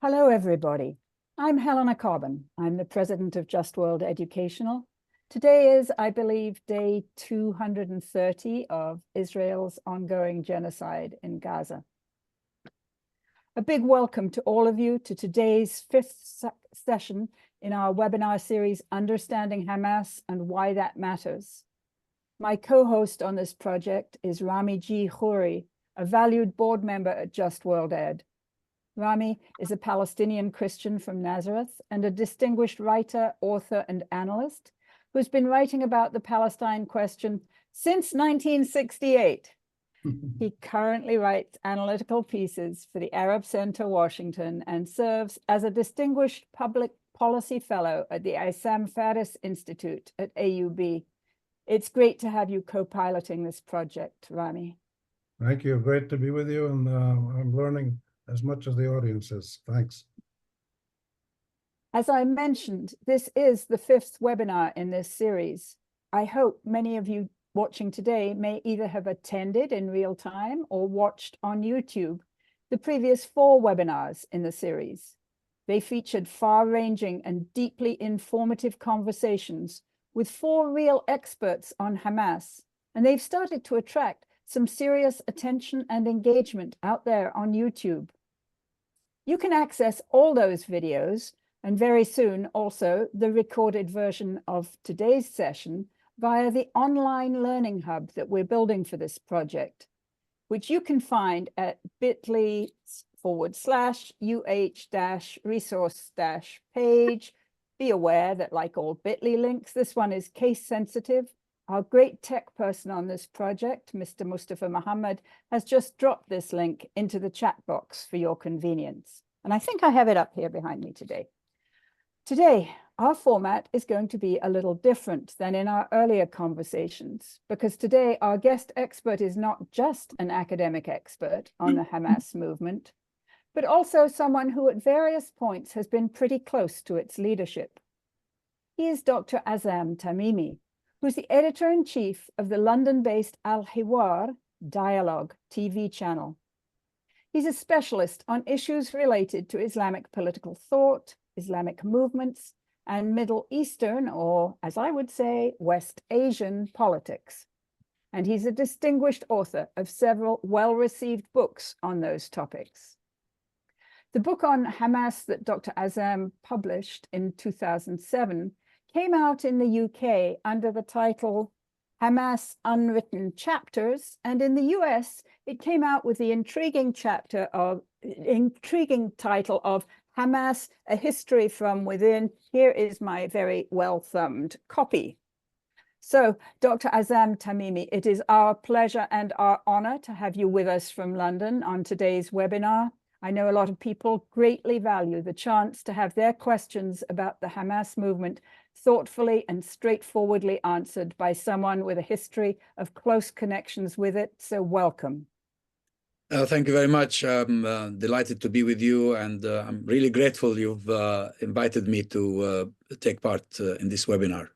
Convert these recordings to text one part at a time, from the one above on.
Hello, everybody. I'm Helena Cobban. I'm the president of Just World Educational. Today is, I believe, day 230 of Israel's ongoing genocide in Gaza. A big welcome to all of you to today's fifth session in our webinar series, Understanding Hamas and Why That Matters. My co-host on this project is Rami G. Khouri, a valued board member at Just World Ed. Rami is a Palestinian Christian from Nazareth and a distinguished writer, author, and analyst who's been writing about the Palestine question since 1968. He currently writes analytical pieces for the Arab Center Washington and serves as a distinguished public policy fellow at the Azzam Tamimi Institute at AUB. It's great to have you co-piloting this project, Rami. Thank you. Great to be with you, and I'm learning as much as the audience is. Thanks. As I mentioned, this is the fifth webinar in this series. I hope many of you watching today may either have attended in real time or watched on YouTube the previous 4 webinars in the series. They featured far-ranging and deeply informative conversations with 4 real experts on Hamas, and they've started to attract some serious attention and engagement out there on YouTube. You can access all those videos, and very soon also the recorded version of today's session via the online learning hub that we're building for this project, which you can find at bit.ly/uh-resource-page. Be aware that, like all bit.ly links, this one is case sensitive. Our great tech person on this project, Mr. Mustafa Muhammad, has just dropped this link into the chat box for your convenience. And I think I have it up here behind me today. Today, our format is going to be a little different than in our earlier conversations, because today our guest expert is not just an academic expert on the Hamas movement, but also someone who at various points has been pretty close to its leadership. He is Dr. Azzam Tamimi, who's the editor-in-chief of the London-based Al-Hiwar Dialogue TV channel. He's a specialist on issues related to Islamic political thought, Islamic movements, and Middle Eastern, or as I would say, West Asian politics. And he's a distinguished author of several well-received books on those topics. The book on Hamas that Dr. Azzam published in 2007 came out in the UK under the title Hamas Unwritten Chapters, and in the US, it came out with the intriguing title of Hamas, A History from Within. Here is my very well-thumbed copy. So, Dr. Azzam Tamimi, it is our pleasure and our honor to have you with us from London on today's webinar. I know a lot of people greatly value the chance to have their questions about the Hamas movement thoughtfully and straightforwardly answered by someone with a history of close connections with it. So welcome. Thank you very much. I'm delighted to be with you, and I'm really grateful you've invited me to take part in this webinar.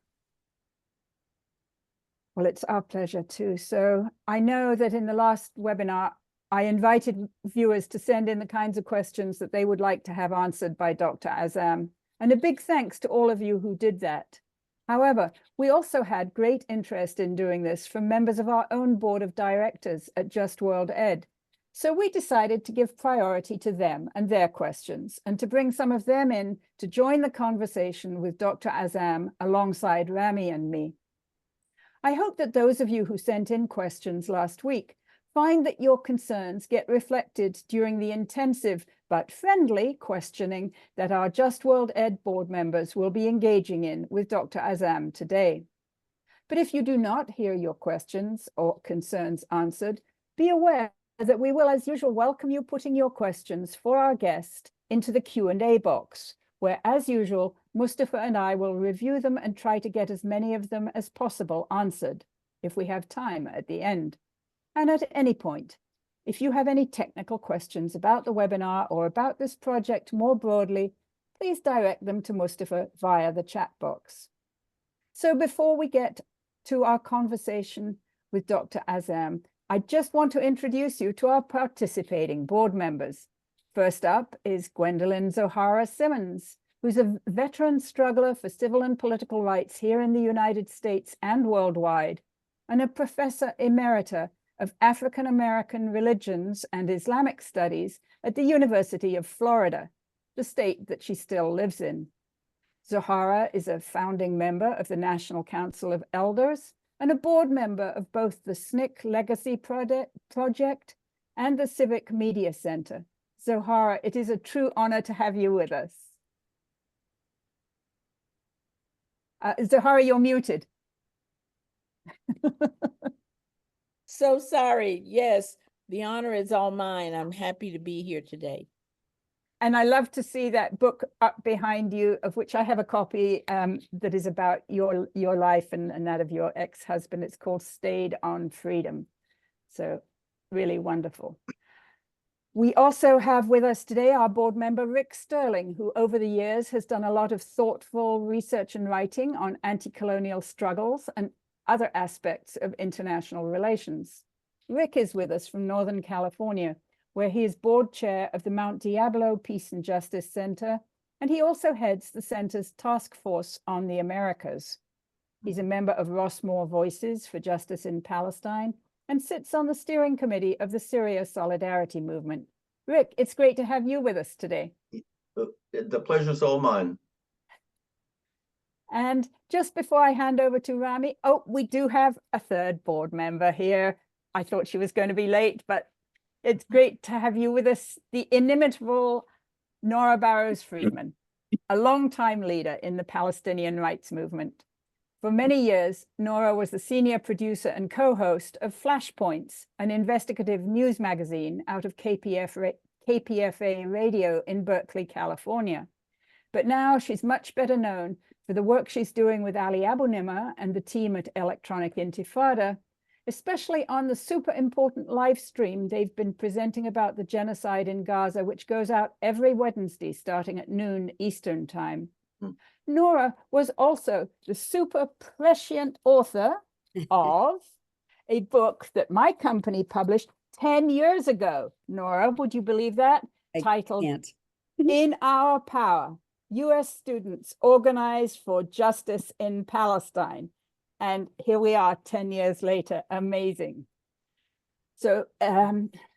Well, it's our pleasure too. So I know that in the last webinar, I invited viewers to send in the kinds of questions that they would like to have answered by Dr. Azzam. And a big thanks to all of you who did that. However, we also had great interest in doing this from members of our own board of directors at Just World Ed. So we decided to give priority to them and their questions, and to bring some of them in to join the conversation with Dr. Azzam alongside Rami and me. I hope that those of you who sent in questions last week find that your concerns get reflected during the intensive but friendly questioning that our Just World Ed board members will be engaging in with Dr. Azzam today. But if you do not hear your questions or concerns answered, be aware that we will, as usual, welcome you putting your questions for our guest into the Q&A box, where, as usual, Mustafa and I will review them and try to get as many of them as possible answered, if we have time at the end. And at any point, if you have any technical questions about the webinar or about this project more broadly, please direct them to Mustafa via the chat box. So before we get to our conversation with Dr. Azzam, I just want to introduce you to our participating board members. First up is Gwendolyn Zoharah Simmons, who's a veteran struggler for civil and political rights here in the United States and worldwide, and a professor emerita of African American religions and Islamic studies at the University of Florida, the state that she still lives in. Zoharah is a founding member of the National Council of Elders and a board member of both the SNCC Legacy Project and the Civic Media Center. Zoharah, it is a true honor to have you with us. Zoharah, you're muted. So sorry. Yes, the honor is all mine. I'm happy to be here today. And I love to see that book up behind you, of which I have a copy that is about your life and that of your ex-husband. It's called Stayed on Freedom. So really wonderful. We also have with us today our board member, Rick Sterling, who over the years has done a lot of thoughtful research and writing on anti-colonial struggles and other aspects of international relations. Rick is with us from Northern California, where he is board chair of the Mount Diablo Peace and Justice Center, and he also heads the center's task force on the Americas. He's a member of Rossmore Voices for Justice in Palestine and sits on the steering committee of the Syria Solidarity Movement. Rick, it's great to have you with us today. The pleasure's all mine. And just before I hand over to Rami, oh, we do have a third board member here. I thought she was going to be late, but it's great to have you with us, the inimitable Nora Barrows-Friedman, a longtime leader in the Palestinian rights movement. For many years, Nora was the senior producer and co-host of Flashpoints, an investigative news magazine out of KPFA radio in Berkeley, California. But now she's much better known for the work she's doing with Ali Abu Nimr and the team at Electronic Intifada, especially on the super important live stream they've been presenting about the genocide in Gaza, which goes out every Wednesday starting at noon Eastern time. Nora was also the super prescient author of a book that my company published 10 years ago. Nora, would you believe that? Titled In Our Power, U.S. Students Organized for Justice in Palestine. And here we are 10 years later. Amazing. So,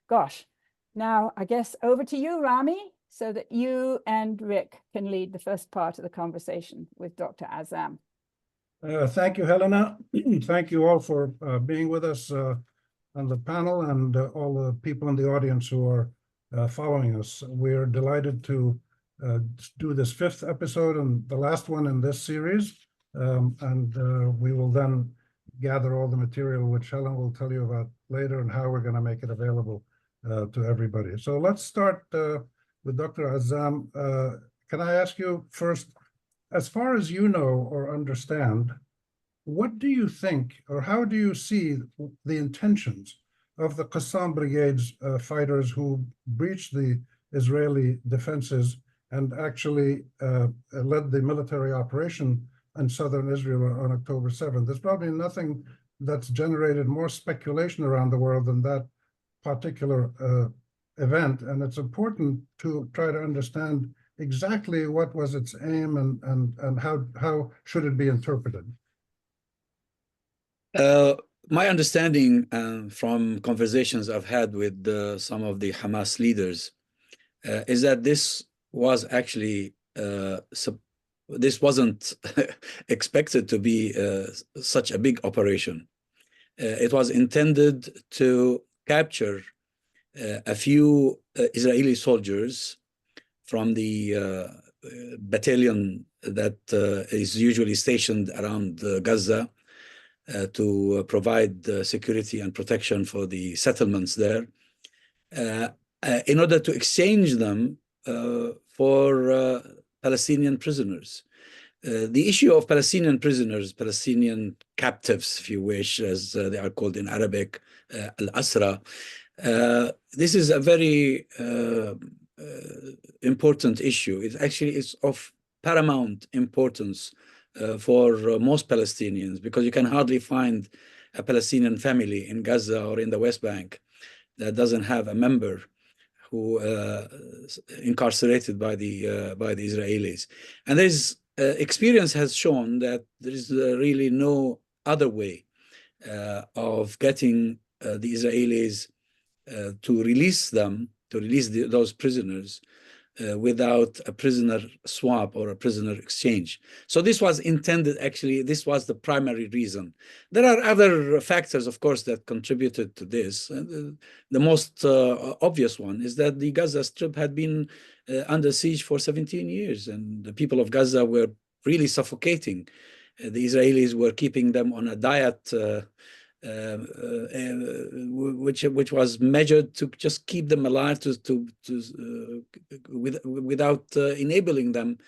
gosh, now I guess over to you, Rami, so that you and Rick can lead the first part of the conversation with Dr. Azzam. Thank you, Helena. Thank you all for being with us on the panel and all the people in the audience who are following us. We're delighted to do this 5th episode and the last one in this series. We will then gather all the material, which Helen will tell you about later, and how we're going to make it available to everybody. So let's start with Dr. Azzam. Can I ask you first, as far as you know or understand, what do you think, or how do you see the intentions of the Qassam Brigade's fighters who breached the Israeli defenses and actually led the military operation in southern Israel on October 7th? There's probably nothing that's generated more speculation around the world than that particular event, and it's important to try to understand exactly what was its aim and how should it be interpreted. My understanding from conversations I've had with some of the Hamas leaders is that this was actually this wasn't expected to be such a big operation. It was intended to capture a few Israeli soldiers from the battalion that is usually stationed around Gaza to provide security and protection for the settlements there, in order to exchange them for Palestinian prisoners. The issue of Palestinian prisoners, Palestinian captives, if you wish, as they are called in Arabic, al-Asra, this is a very important issue. It actually is of paramount importance for most Palestinians, because you can hardly find a Palestinian family in Gaza or in the West Bank that doesn't have a member who incarcerated by the Israelis. And there's experience has shown that there is really no other way of getting the Israelis to release them, to release those prisoners without a prisoner swap or a prisoner exchange. So this was intended, actually, this was the primary reason. There are other factors, of course, that contributed to this. The most obvious one is that the Gaza Strip had been under siege for 17 years, and the people of Gaza were really suffocating. The Israelis were keeping them on a diet which was measured to just keep them alive, without enabling them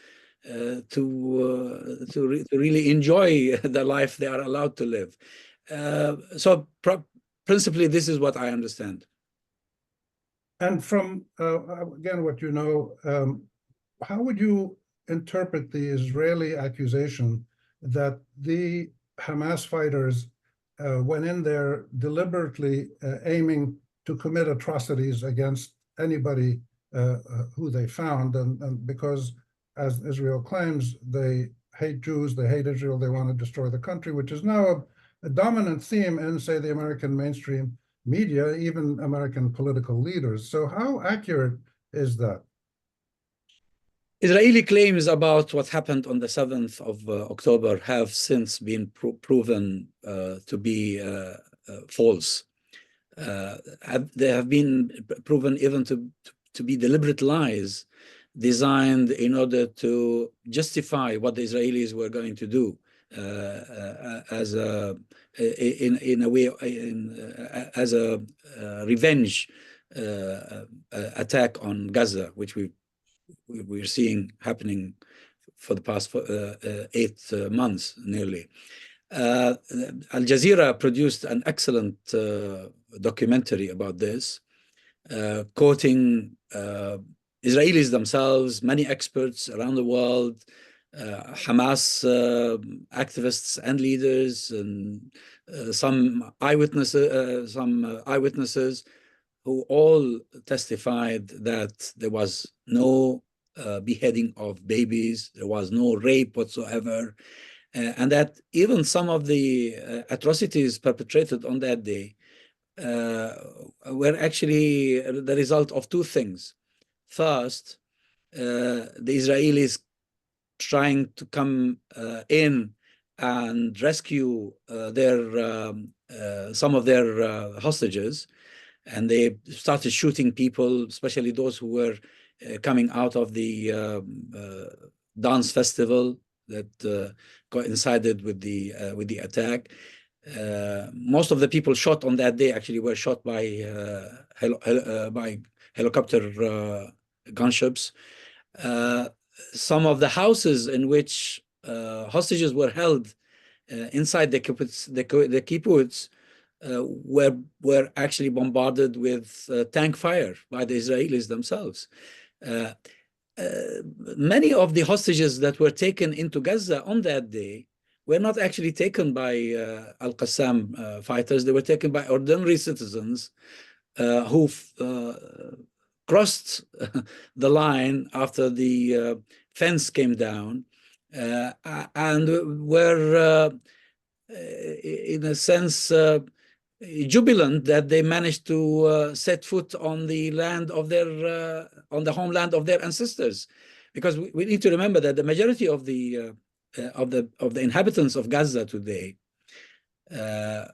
to really enjoy the life they are allowed to live. So principally, this is what I understand. And from, again, what you know, how would you interpret the Israeli accusation that the Hamas fighters went in there deliberately aiming to commit atrocities against anybody who they found, and because, as Israel claims, they hate Jews, they hate Israel, they want to destroy the country, which is now a dominant theme in, say, the American mainstream media, even American political leaders. So how accurate is that? Israeli claims about what happened on the 7th of October have since been proven to be false. They have been proven even to be deliberate lies designed in order to justify what the Israelis were going to do as a revenge attack on Gaza, which we're seeing happening for the past 8 months nearly. Al Jazeera produced an excellent documentary about this, quoting Israelis themselves, many experts around the world, Hamas activists and leaders, and some eyewitnesses who all testified that there was no beheading of babies, there was no rape whatsoever, and that even some of the atrocities perpetrated on that day were actually the result of two things. First, the Israelis trying to come in and rescue some of their hostages, and they started shooting people, especially those who were coming out of the dance festival that coincided with the attack. Most of the people shot on that day actually were shot by helicopter gunships. Some of the houses in which hostages were held inside the kibbutz were actually bombarded with tank fire by the Israelis themselves. Many of the hostages that were taken into Gaza on that day were not actually taken by Al-Qassam fighters. They were taken by ordinary citizens who crossed the line after the fence came down and were, in a sense, jubilant that they managed to set foot on the land of their, on the homeland of their ancestors, because we need to remember that the majority of the inhabitants of Gaza today are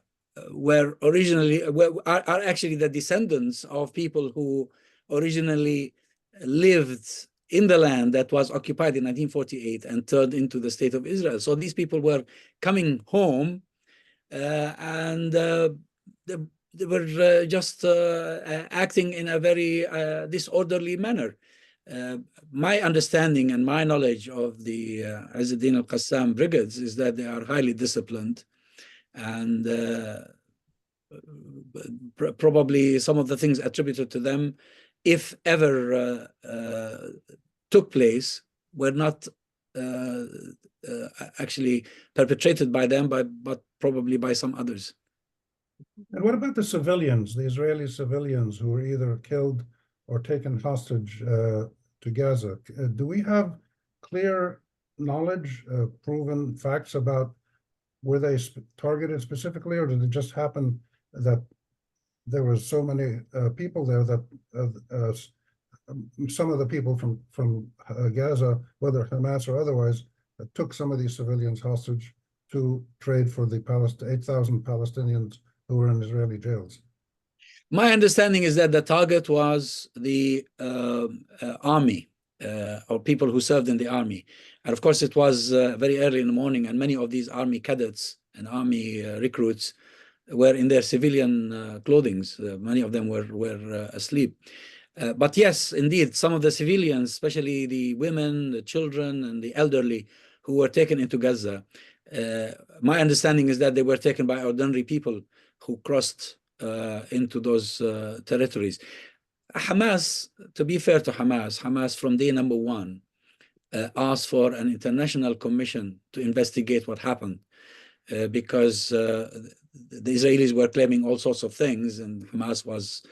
actually the descendants of people who originally lived in the land that was occupied in 1948 and turned into the state of Israel. So these people were coming home and they were just acting in a very disorderly manner. My understanding and my knowledge of the Izz-ad-Din al-Qassam brigades is that they are highly disciplined, and probably some of the things attributed to them, if ever took place, were not actually perpetrated by them, but probably by some others. And what about the civilians, the Israeli civilians who were either killed or taken hostage to Gaza. Do we have clear knowledge, proven facts about were they targeted specifically, or did it just happen that there was so many people there that some of the people from Gaza, whether Hamas or otherwise, took some of these civilians hostage to trade for the 8,000 Palestinians who were in Israeli jails? My understanding is that the target was the army or people who served in the army. And of course, it was very early in the morning, and many of these army cadets and army recruits were in their civilian clothing. Many of them were asleep. But yes, indeed, some of the civilians, especially the women, the children, and the elderly who were taken into Gaza, my understanding is that they were taken by ordinary people who crossed into those territories. Hamas, to be fair to Hamas from day number one asked for an international commission to investigate what happened because the Israelis were claiming all sorts of things, and Hamas was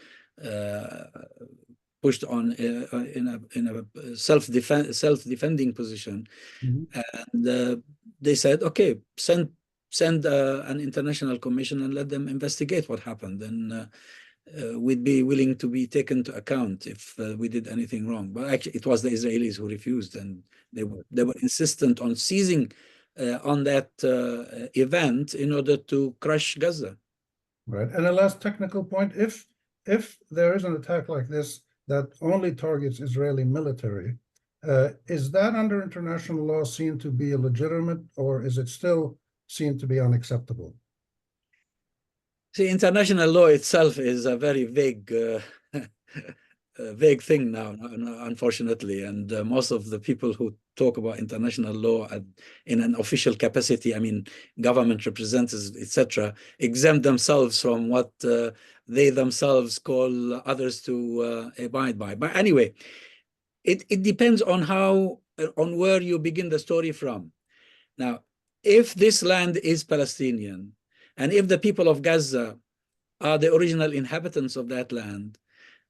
pushed on in a self-defending position. And they said, okay, send an international commission and let them investigate what happened. And we'd be willing to be taken to account if we did anything wrong. But actually, it was the Israelis who refused, and they were insistent on seizing on that event in order to crush Gaza. Right. And a last technical point, if there is an attack like this that only targets Israeli military, is that under international law seen to be illegitimate, or is it still seen to be unacceptable? See, international law itself is a very vague thing now, unfortunately. And most of the people who talk about international law in an official capacity, I mean, government representatives, etc., exempt themselves from what they themselves call others to abide by. But anyway, it depends on on where you begin the story from. Now, if this land is Palestinian, and if the people of Gaza are the original inhabitants of that land,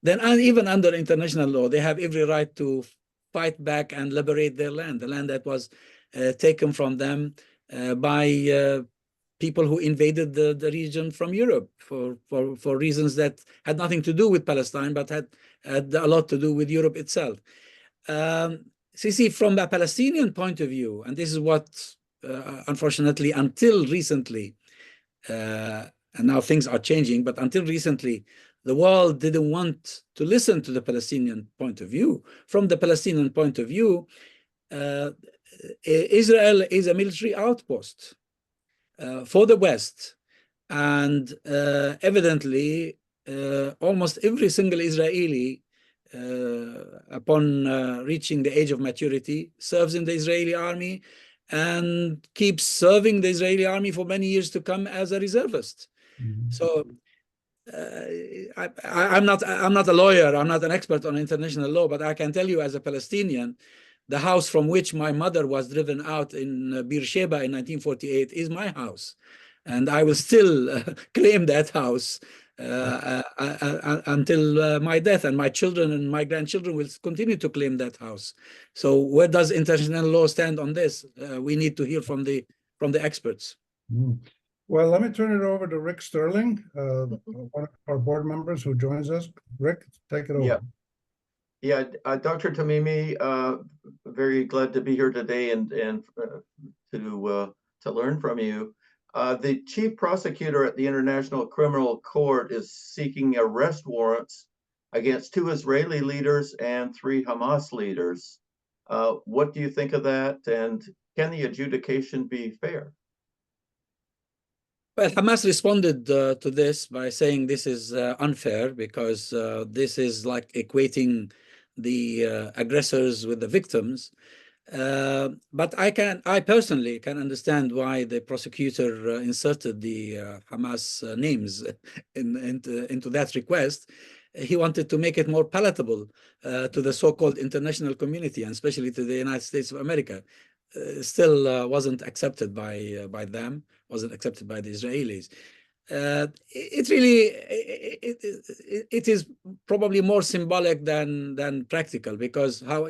then even under international law, they have every right to fight back and liberate their land, the land that was taken from them by people who invaded the region from Europe for reasons that had nothing to do with Palestine, but had a lot to do with Europe itself. See, from a Palestinian point of view, and this is what, unfortunately, until recently, and now things are changing, but until recently, the world didn't want to listen to the Palestinian point of view. From the Palestinian point of view, Israel is a military outpost for the West. And evidently, almost every single Israeli, upon reaching the age of maturity, serves in the Israeli army and keeps serving the Israeli army for many years to come as a reservist. So I'm not a lawyer, I'm not an expert on international law, but I can tell you as a Palestinian, the house from which my mother was driven out in Beersheba in 1948 is my house. And I will still claim that house until my death, and my children and my grandchildren will continue to claim that house. So where does international law stand on this? We need to hear from the experts. Well, let me turn it over to Rick Sterling, one of our board members who joins us. Rick, take it over. Yeah, Dr. Tamimi, very glad to be here today and to learn from you. The chief prosecutor at the International Criminal Court is seeking arrest warrants against 2 Israeli leaders and 3 Hamas leaders. What do you think of that? And can the adjudication be fair? Well, Hamas responded to this by saying this is unfair because this is like equating the aggressors with the victims. But I personally can understand why the prosecutor inserted the Hamas names into that request. He wanted to make it more palatable to the so-called international community, and especially to the United States of America. Still wasn't accepted by them, wasn't accepted by the Israelis. it really it is probably more symbolic than practical, because how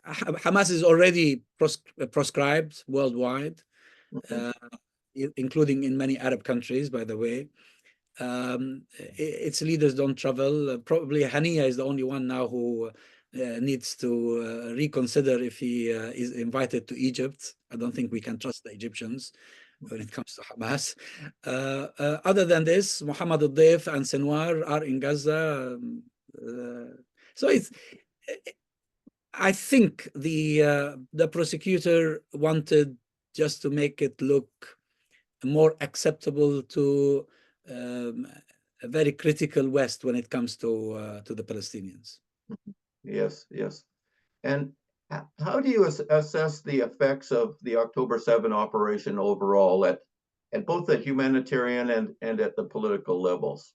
Hamas is already proscribed worldwide, including in many Arab countries, by the way. Its leaders don't travel. Probably Hania is the only one now who needs to reconsider if he is invited to Egypt. I don't think we can trust the Egyptians when it comes to Hamas. Other than this, Mohammed al-Daif and Sinwar are in Gaza. So I think the prosecutor wanted just to make it look more acceptable to a very critical West when it comes to the Palestinians. Yes, yes. And how do you assess the effects of the October 7 operation overall at both the humanitarian and at the political levels?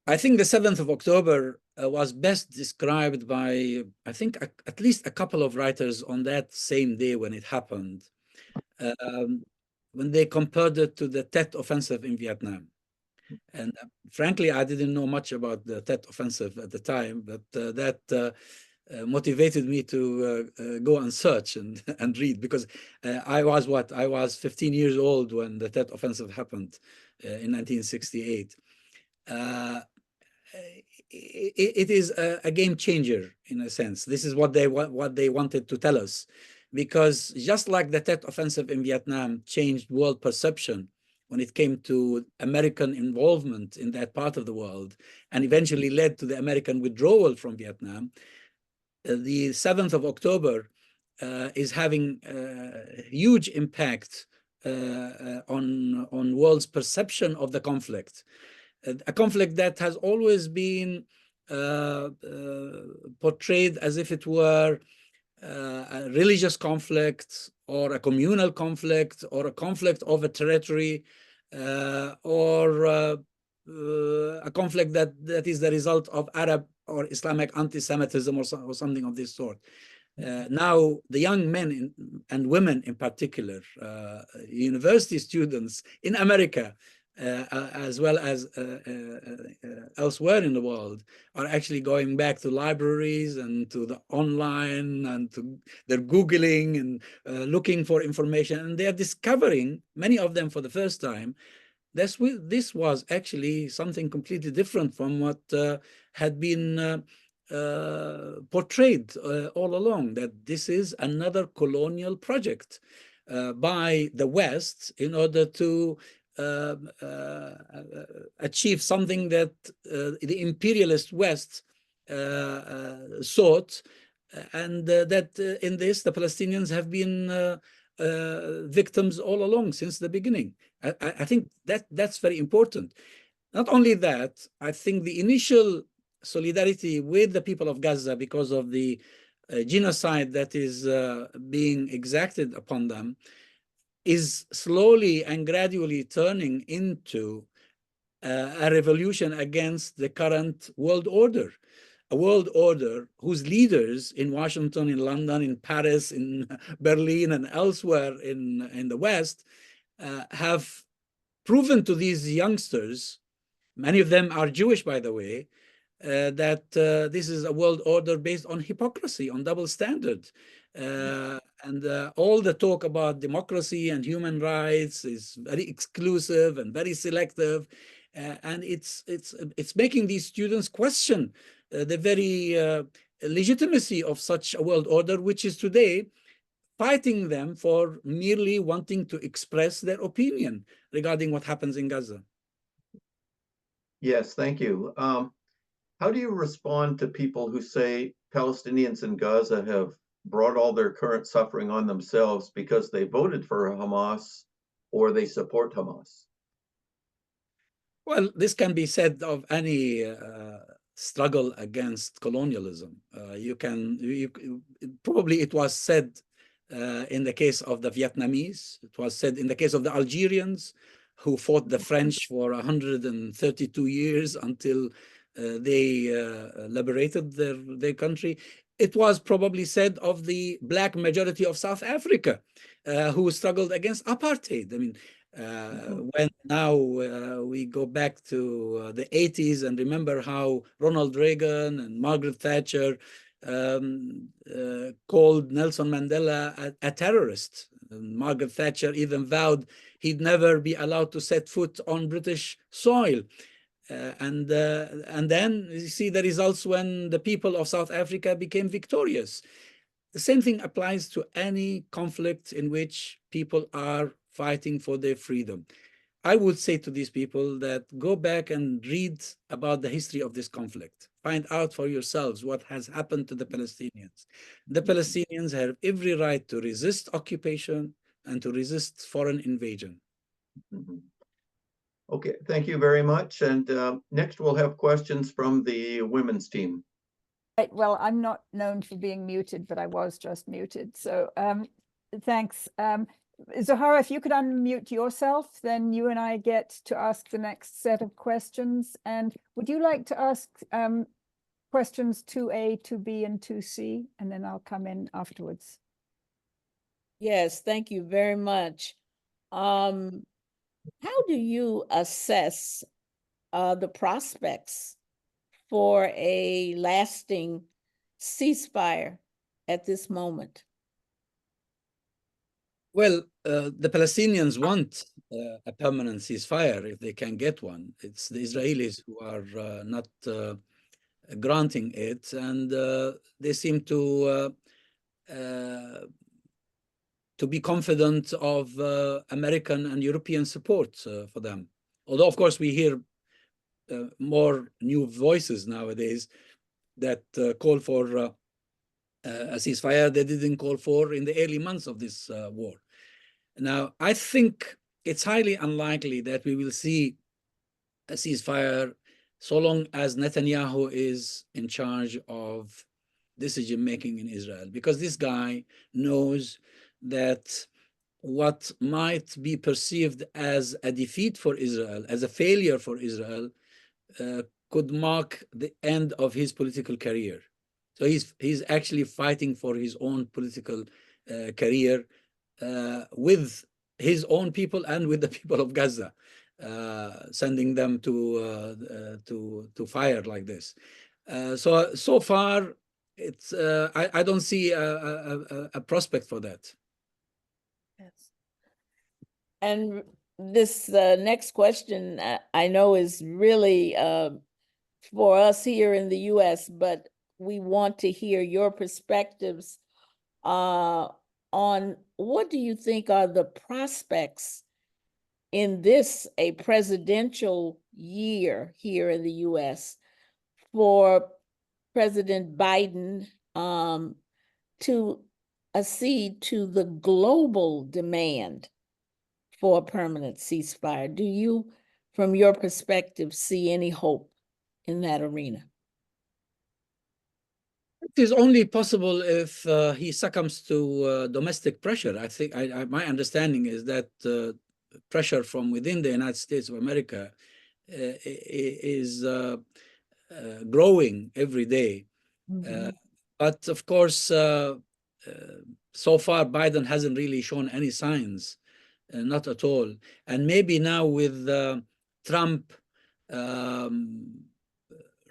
I think the 7th of October was best described by, I think, at least a couple of writers on that same day when it happened, when they compared it to the Tet Offensive in Vietnam. And frankly, I didn't know much about the Tet Offensive at the time, but that motivated me to go and search and read, because I was 15 years old when the Tet Offensive happened in 1968. It is a game changer in a sense. This is what they wanted to tell us, because just like the Tet Offensive in Vietnam changed world perception when it came to American involvement in that part of the world, and eventually led to the American withdrawal from Vietnam, the 7th of October is having a huge impact on world's perception of the conflict. A conflict that has always been portrayed as if it were a religious conflict or a communal conflict or a conflict over territory or a conflict that is the result of Arab or Islamic anti-Semitism or something of this sort. Now, the young men and women in particular, university students in America, as well as elsewhere in the world, are actually going back to libraries and to the online, and they're Googling and looking for information, and they're discovering, many of them for the first time, this was actually something completely different from what had been portrayed all along, that this is another colonial project by the West in order to achieve something that the imperialist West sought, and that in this the Palestinians have been victims all along since the beginning. I think that's very important. Not only that, I think the initial solidarity with the people of Gaza because of the genocide that is being exacted upon them is slowly and gradually turning into a revolution against the current world order, a world order whose leaders in Washington, in London, in Paris, in Berlin, and elsewhere in the West have proven to these youngsters, many of them are Jewish, by the way, that this is a world order based on hypocrisy, on double standard. And all the talk about democracy and human rights is very exclusive and very selective, and it's making these students question the very legitimacy of such a world order, which is today fighting them for merely wanting to express their opinion regarding what happens in Gaza. Yes, thank you. How do you respond to people who say Palestinians in Gaza have brought all their current suffering on themselves because they voted for Hamas or they support Hamas? Well, this can be said of any struggle against colonialism. Probably it was said in the case of the Vietnamese. It was said in the case of the Algerians, who fought the French for 132 years until they liberated their country. It was probably said of the Black majority of South Africa, who struggled against apartheid. I mean, When now we go back to the 80s and remember how Ronald Reagan and Margaret Thatcher called Nelson Mandela a terrorist. And Margaret Thatcher even vowed he'd never be allowed to set foot on British soil. And then you see the results when the people of South Africa became victorious. The same thing applies to any conflict in which people are fighting for their freedom. I would say to these people that go back and read about the history of this conflict. Find out for yourselves what has happened to the Palestinians. The Palestinians have every right to resist occupation and to resist foreign invasion. Okay, thank you very much. And next we'll have questions from the women's team. Right, well, I'm not known for being muted, but I was just muted. So thanks. Zohara, if you could unmute yourself, then you and I get to ask the next set of questions. And would you like to ask questions 2A, 2B, and 2C? And then I'll come in afterwards. Yes, thank you very much. How do you assess the prospects for a lasting ceasefire at this moment? Well, the Palestinians want a permanent ceasefire if they can get one. It's the Israelis who are not granting it, and they seem to be confident of American and European support for them. Although, of course, we hear more new voices nowadays that call for a ceasefire they didn't call for in the early months of this war. Now, I think it's highly unlikely that we will see a ceasefire so long as Netanyahu is in charge of decision-making in Israel, because this guy knows that what might be perceived as a defeat for Israel, as a failure for Israel, could mark the end of his political career. So he's actually fighting for his own political career with his own people and with the people of Gaza, sending them to fire like this. So far, it's I don't see a prospect for that. Yes. And this next question I know is really for us here in the U.S., but we want to hear your perspectives on what do you think are the prospects in this, a presidential year here in the U.S., for President Biden to accede to the global demand for a permanent ceasefire? Do you, from your perspective, see any hope in that arena? It is only possible if he succumbs to domestic pressure. I think my understanding is that pressure from within the United States of America is growing every day. But of course, so far, Biden hasn't really shown any signs, not at all. And maybe now with Trump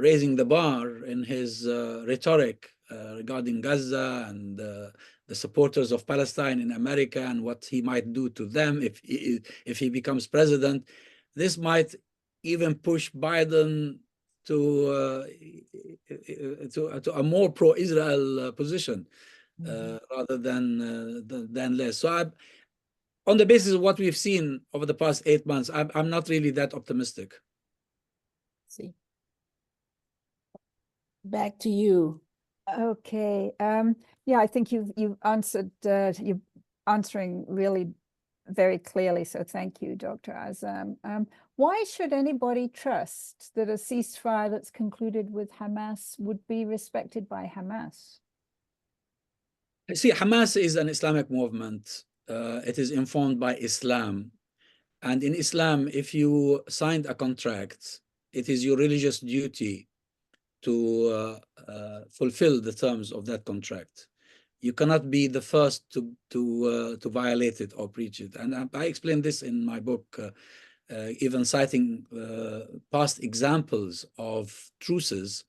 raising the bar in his rhetoric regarding Gaza and the supporters of Palestine in America and what he might do to them if he becomes president, this might even push Biden to a more pro-Israel position rather than less. So on the basis of what we've seen over the past 8 months, I'm not really that optimistic. See. Back to you. Okay. Yeah, I think you've answered. You're answering really very clearly. So thank you, Dr. Azzam. Why should anybody trust that a ceasefire that's concluded with Hamas would be respected by Hamas? See, Hamas is an Islamic movement. It is informed by Islam. And in Islam, if you signed a contract, it is your religious duty to fulfill the terms of that contract. you cannot be the first to violate it or breach it. And I explain this in my book, even citing past examples of truces,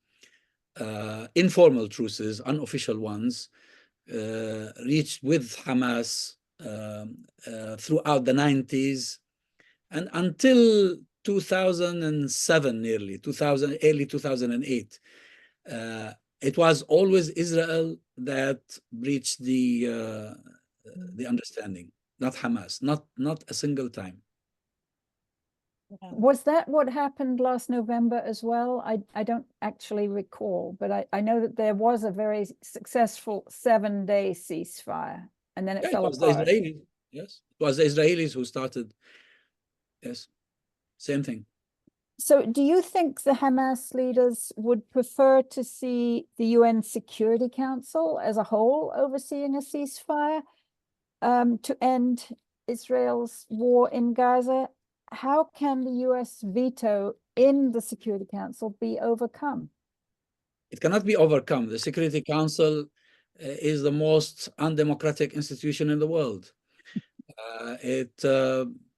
informal truces, unofficial ones, reached with Hamas throughout the 90s and until 2007, nearly early 2008. It was always Israel that breached the understanding, not Hamas, not a single time. Was that what happened last November as well? I don't actually recall, but I know that there was a very successful 7-day ceasefire, and then it Yeah, fell it was the apart. Israelis. Yes, it was the Israelis who started. Yes, same thing. So do you think the Hamas leaders would prefer to see the UN Security Council as a whole overseeing a ceasefire to end Israel's war in Gaza? How can the US veto in the Security Council be overcome? It cannot be overcome. The Security Council is the most undemocratic institution in the world. It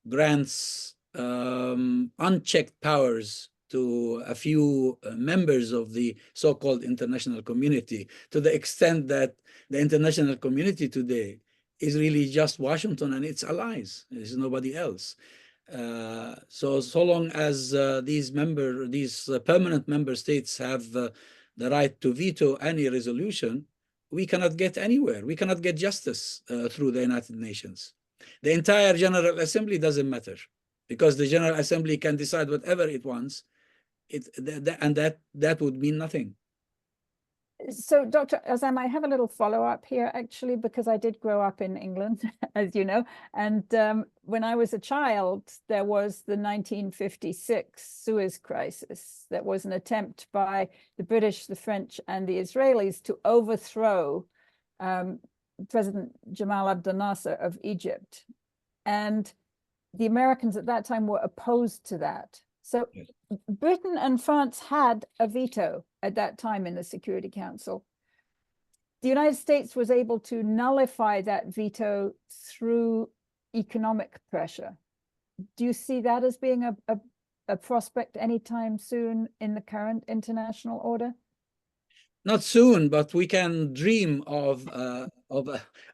grants unchecked powers to a few members of the so-called international community, to the extent that the international community today is really just Washington and its allies. There's nobody else. So long as these permanent member states have the right to veto any resolution, we cannot get anywhere. We cannot get justice through the United Nations. The entire General Assembly doesn't matter because the General Assembly can decide whatever it wants, and that would mean nothing. So, Dr. Azzam, I have a little follow-up here, actually, because I did grow up in England, as you know. And when I was a child, there was the 1956 Suez Crisis. That was an attempt by the British, the French, and the Israelis to overthrow President Jamal Abdel Nasser of Egypt. And the Americans at that time were opposed to that. So yes. Britain and France had a veto at that time in the Security Council. The United States was able to nullify that veto through economic pressure. Do you see that as being a prospect anytime soon in the current international order? Not soon, but we can dream of a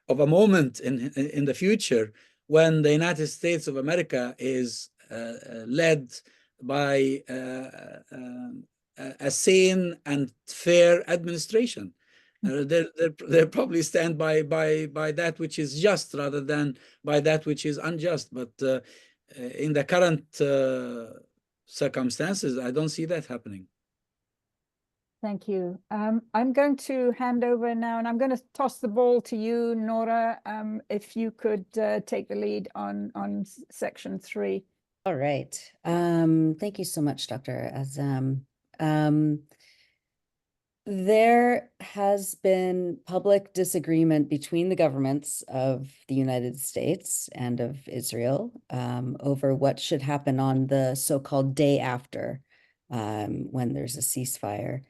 moment in the future when the United States of America is led by a sane and fair administration. They probably stand by that which is just rather than by that which is unjust. But in the current circumstances, I don't see that happening. Thank you. I'm going to hand over now, and I'm going to toss the ball to you, Nora, if you could take the lead on section 3. All right. Thank you so much, Dr. Azzam. There has been public disagreement between the governments of the United States and of Israel over what should happen on the so-called day after when there's a ceasefire.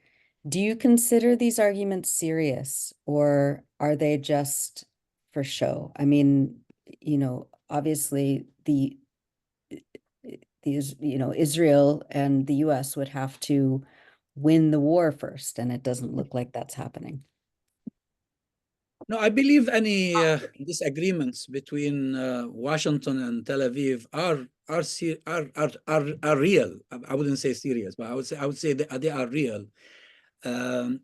Do you consider these arguments serious, or are they just for show? I mean, you know, obviously Israel and the US would have to win the war first, and it doesn't look like that's happening. No, I believe any disagreements between Washington and Tel Aviv are real. I wouldn't say serious, but I would say they are real. And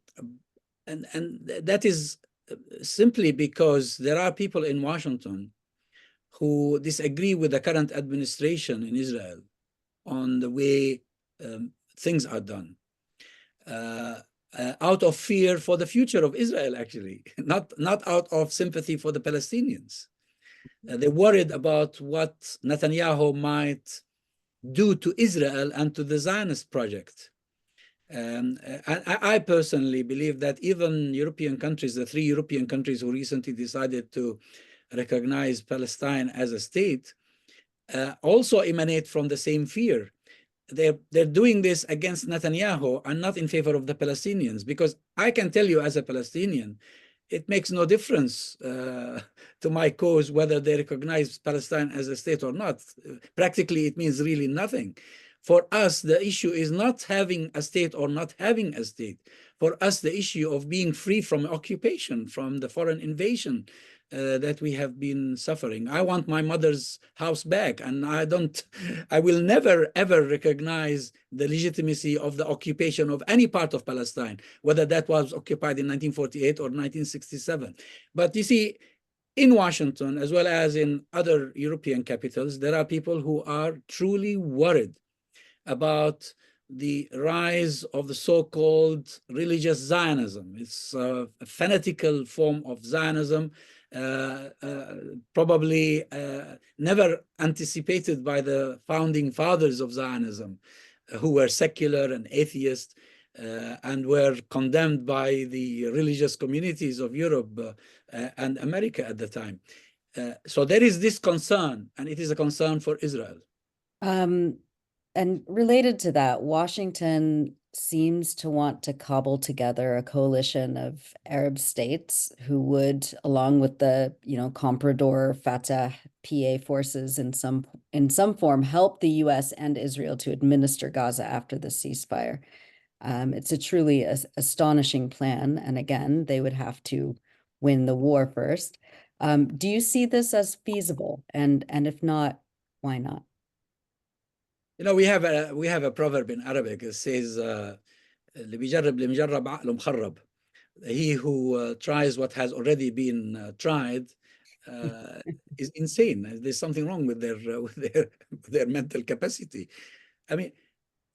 that is simply because there are people in Washington who disagree with the current administration in Israel on the way things are done, out of fear for the future of Israel, actually, not out of sympathy for the Palestinians. They're worried about what Netanyahu might do to Israel and to the Zionist project. I personally believe that even European countries, the 3 European countries who recently decided to recognize Palestine as a state, also emanate from the same fear. They're doing this against Netanyahu and not in favor of the Palestinians, because I can tell you as a Palestinian, it makes no difference to my cause whether they recognize Palestine as a state or not. Practically, it means really nothing. For us, the issue is not having a state or not having a state. For us, the issue of being free from occupation, from the foreign invasion that we have been suffering. I want my mother's house back, and I will never, ever recognize the legitimacy of the occupation of any part of Palestine, whether that was occupied in 1948 or 1967. But you see, in Washington, as well as in other European capitals, there are people who are truly worried about the rise of the so-called religious Zionism. It's a fanatical form of Zionism, probably never anticipated by the founding fathers of Zionism, who were secular and atheist, and were condemned by the religious communities of Europe and America at the time. So there is this concern, and it is a concern for Israel. And related to that, Washington seems to want to cobble together a coalition of Arab states who would, along with the, Comprador Fatah PA forces in some form, help the US and Israel to administer Gaza after the ceasefire. It's a truly astonishing plan. And again, they would have to win the war first. Do you see this as feasible? And if not, why not? We have a proverb in Arabic. It says, he who tries what has already been tried is insane. There's something wrong with their mental capacity. I mean,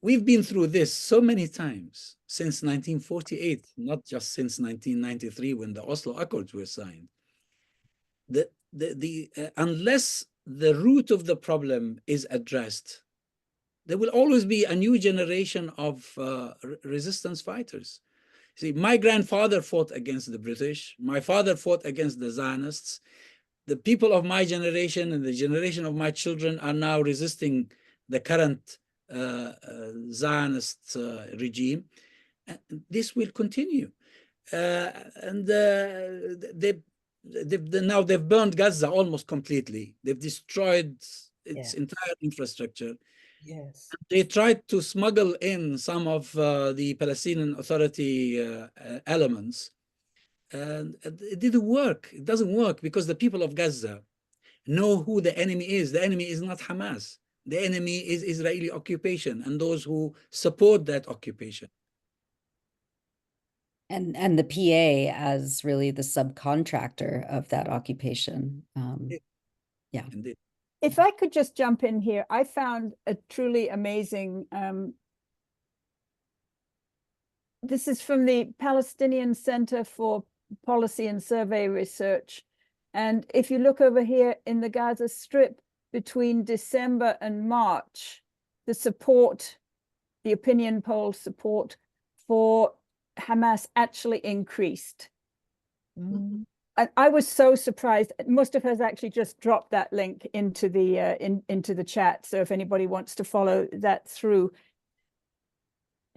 we've been through this so many times since 1948, not just since 1993 when the Oslo Accords were signed. Unless the root of the problem is addressed, there will always be a new generation of resistance fighters. See, my grandfather fought against the British. My father fought against the Zionists. The people of my generation and the generation of my children are now resisting the current Zionist regime. And this will continue. Now they've burned Gaza almost completely. They've destroyed its entire infrastructure. Yes. They tried to smuggle in some of the Palestinian Authority elements, and it didn't work. It doesn't work because the people of Gaza know who the enemy is. The enemy is not Hamas. The enemy is Israeli occupation and those who support that occupation. And the PA as really the subcontractor of that occupation. Yeah. Indeed. If I could just jump in here, I found a truly amazing, this is from the Palestinian Center for Policy and Survey Research. And if you look over here in the Gaza Strip between December and March, the opinion poll support for Hamas actually increased. Mm-hmm. I was so surprised. Mustafa has actually just dropped that link into the into the chat. So if anybody wants to follow that through,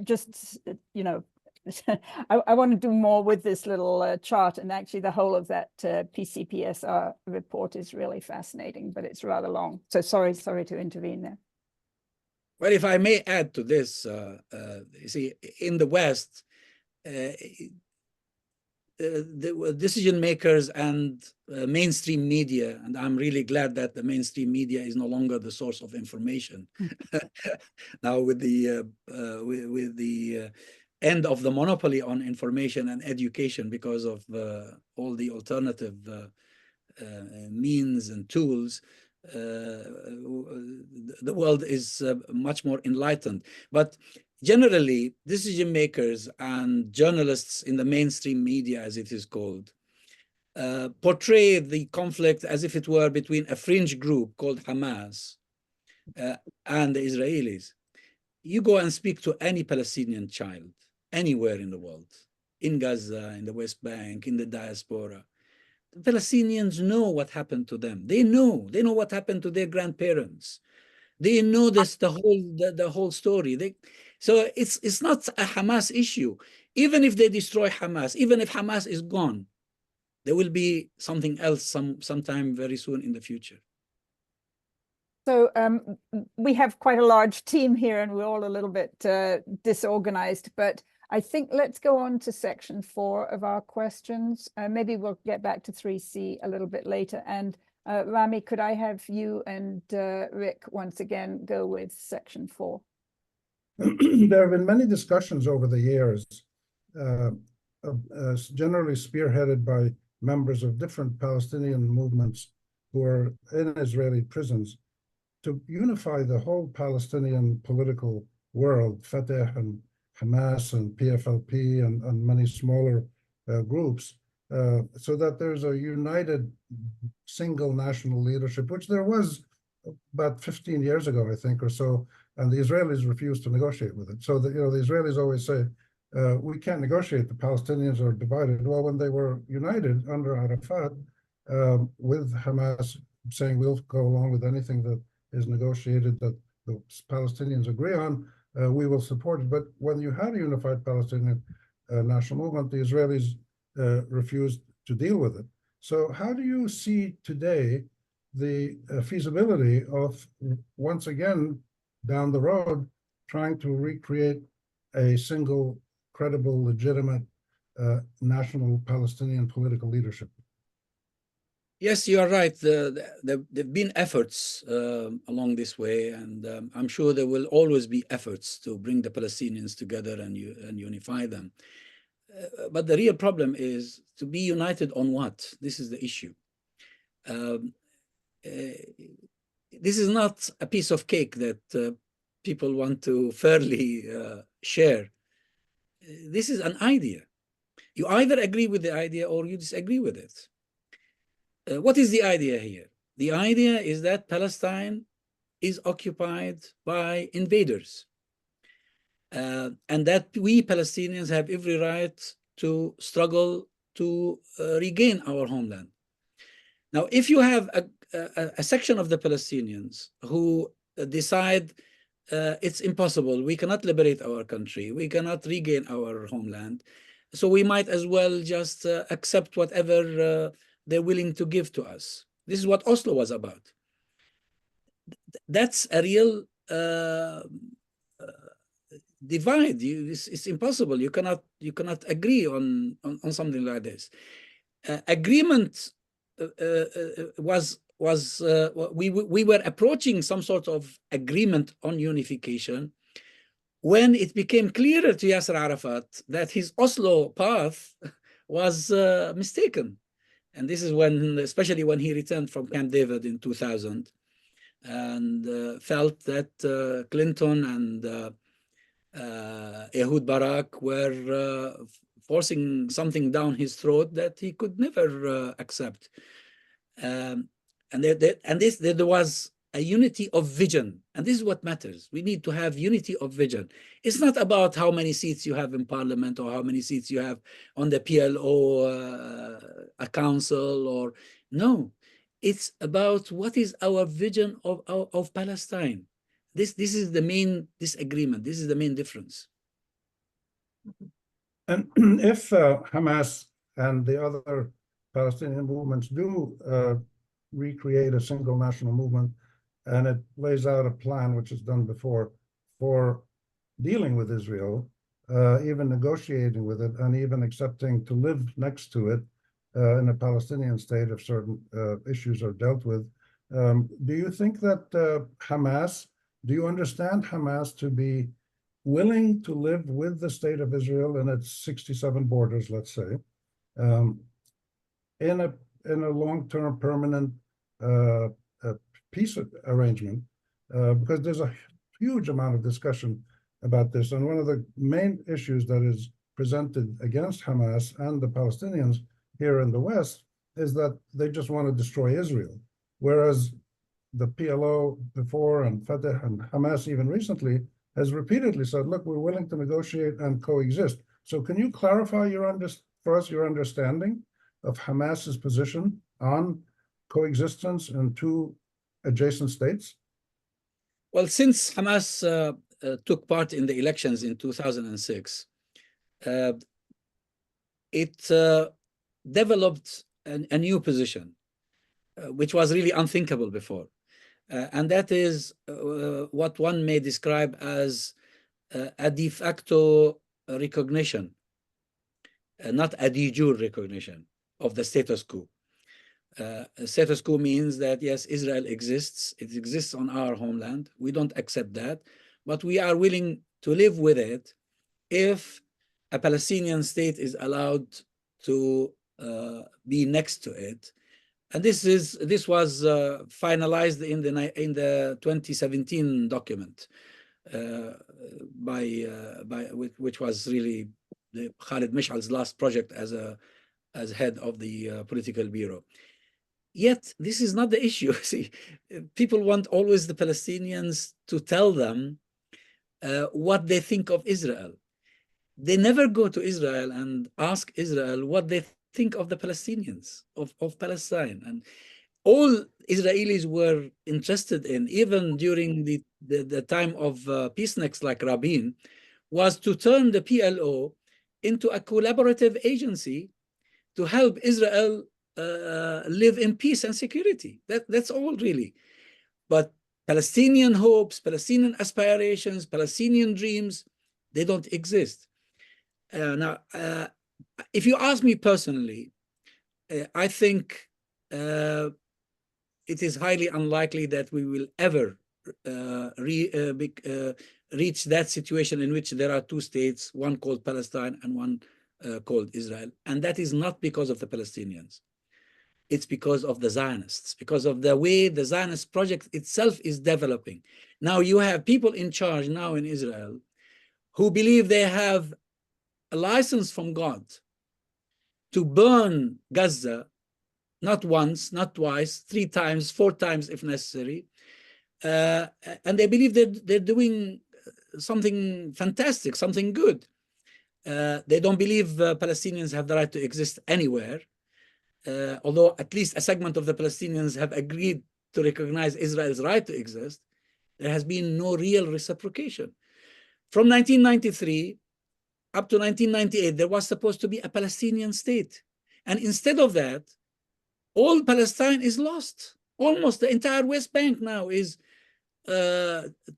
just I want to do more with this little chart, and actually the whole of that PCPSR report is really fascinating, but it's rather long. So sorry to intervene there. Well, if I may add to this, you see, in the West, the decision makers and mainstream media, and I'm really glad that the mainstream media is no longer the source of information. Now, with the end of the monopoly on information and education because of all the alternative means and tools, the world is much more enlightened. But generally, decision makers and journalists in the mainstream media, as it is called, portray the conflict as if it were between a fringe group called Hamas and the Israelis. You go and speak to any Palestinian child anywhere in the world, in Gaza, in the West Bank, in the diaspora. The Palestinians know what happened to them. They know what happened to their grandparents. They know this, the whole story. So it's not a Hamas issue. Even if they destroy Hamas, even if Hamas is gone, there will be something else sometime very soon in the future. So we have quite a large team here and we're all a little bit disorganized, but I think let's go on to section 4 of our questions. Maybe we'll get back to 3C a little bit later. And Rami, could I have you and Rick once again go with section 4? There have been many discussions over the years, generally spearheaded by members of different Palestinian movements who are in Israeli prisons, to unify the whole Palestinian political world, Fatah and Hamas and PFLP and many smaller groups, so that there's a united single national leadership, which there was about 15 years ago, I think, or so, and the Israelis refused to negotiate with it. So the Israelis always say, we can't negotiate, the Palestinians are divided. Well, when they were united under Arafat, with Hamas saying we'll go along with anything that is negotiated that the Palestinians agree on, we will support it. But when you had a unified Palestinian national movement, the Israelis refused to deal with it. So how do you see today the feasibility of, once again, down the road, trying to recreate a single, credible, legitimate national Palestinian political leadership? Yes, you are right. There've been efforts along this way, and I'm sure there will always be efforts to bring the Palestinians together and unify them. But the real problem is to be united on what? This is the issue. This is not a piece of cake that people want to fairly share. This is an idea. You either agree with the idea or you disagree with it. What is the idea here? The idea is that Palestine is occupied by invaders, and that we Palestinians have every right to struggle to regain our homeland. Now, if you have a section of the Palestinians who decide it's impossible, we cannot liberate our country, we cannot regain our homeland, so we might as well just accept whatever they're willing to give to us. This is what Oslo was about. That's a real divide. It's impossible. You cannot agree on something like this. Agreement we were approaching some sort of agreement on unification when it became clearer to Yasser Arafat that his Oslo path was mistaken. And this is when, especially when he returned from Camp David in 2000 and felt that Clinton and Ehud Barak were forcing something down his throat that he could never accept. And there was a unity of vision. And this is what matters. We need to have unity of vision. It's not about how many seats you have in parliament or how many seats you have on the PLO, a council, or no. It's about what is our vision of Palestine. This is the main disagreement. This is the main difference. And if Hamas and the other Palestinian movements do recreate a single national movement, and it lays out a plan, which is done before, for dealing with Israel, even negotiating with it, and even accepting to live next to it in a Palestinian state if certain issues are dealt with. Do you think that do you understand Hamas to be willing to live with the state of Israel and its 67 borders, let's say, in a long-term permanent peace arrangement? Because there's a huge amount of discussion about this. And one of the main issues that is presented against Hamas and the Palestinians here in the West is that they just want to destroy Israel. Whereas the PLO before and Fatah and Hamas even recently has repeatedly said, look, we're willing to negotiate and coexist. So can you clarify for us your understanding of Hamas's position on coexistence in two adjacent states? Well, since Hamas took part in the elections in 2006, it developed a new position, which was really unthinkable before. And that is what one may describe as a de facto recognition, not a de jure recognition of the status quo. Status quo means that, yes, Israel exists. It exists on our homeland. We don't accept that, but we are willing to live with it if a Palestinian state is allowed to be next to it. And this was finalized in the 2017 document which was really Khalid Mish'al's last project as head of the political bureau. Yet this is not the issue. See, people want always the Palestinians to tell them what they think of Israel. They never go to Israel and ask Israel what they think of the Palestinians, of Palestine. And all Israelis were interested in, even during the time of peaceniks like Rabin, was to turn the PLO into a collaborative agency to help Israel live in peace and security. That's all really. But Palestinian hopes, Palestinian aspirations, Palestinian dreams, they don't exist. Now, if you ask me personally, I think it is highly unlikely that we will ever reach that situation in which there are two states, one called Palestine and one called Israel. And that is not because of the Palestinians. It's because of the Zionists, because of the way the Zionist project itself is developing. Now you have people in charge now in Israel who believe they have a license from God to burn Gaza, not once, not twice, 3 times, 4 times if necessary. And they believe they're doing something fantastic, something good. They don't believe Palestinians have the right to exist anywhere. Although at least a segment of the Palestinians have agreed to recognize Israel's right to exist, there has been no real reciprocation. From 1993 up to 1998, there was supposed to be a Palestinian state. And instead of that, all Palestine is lost. Almost the entire West Bank now is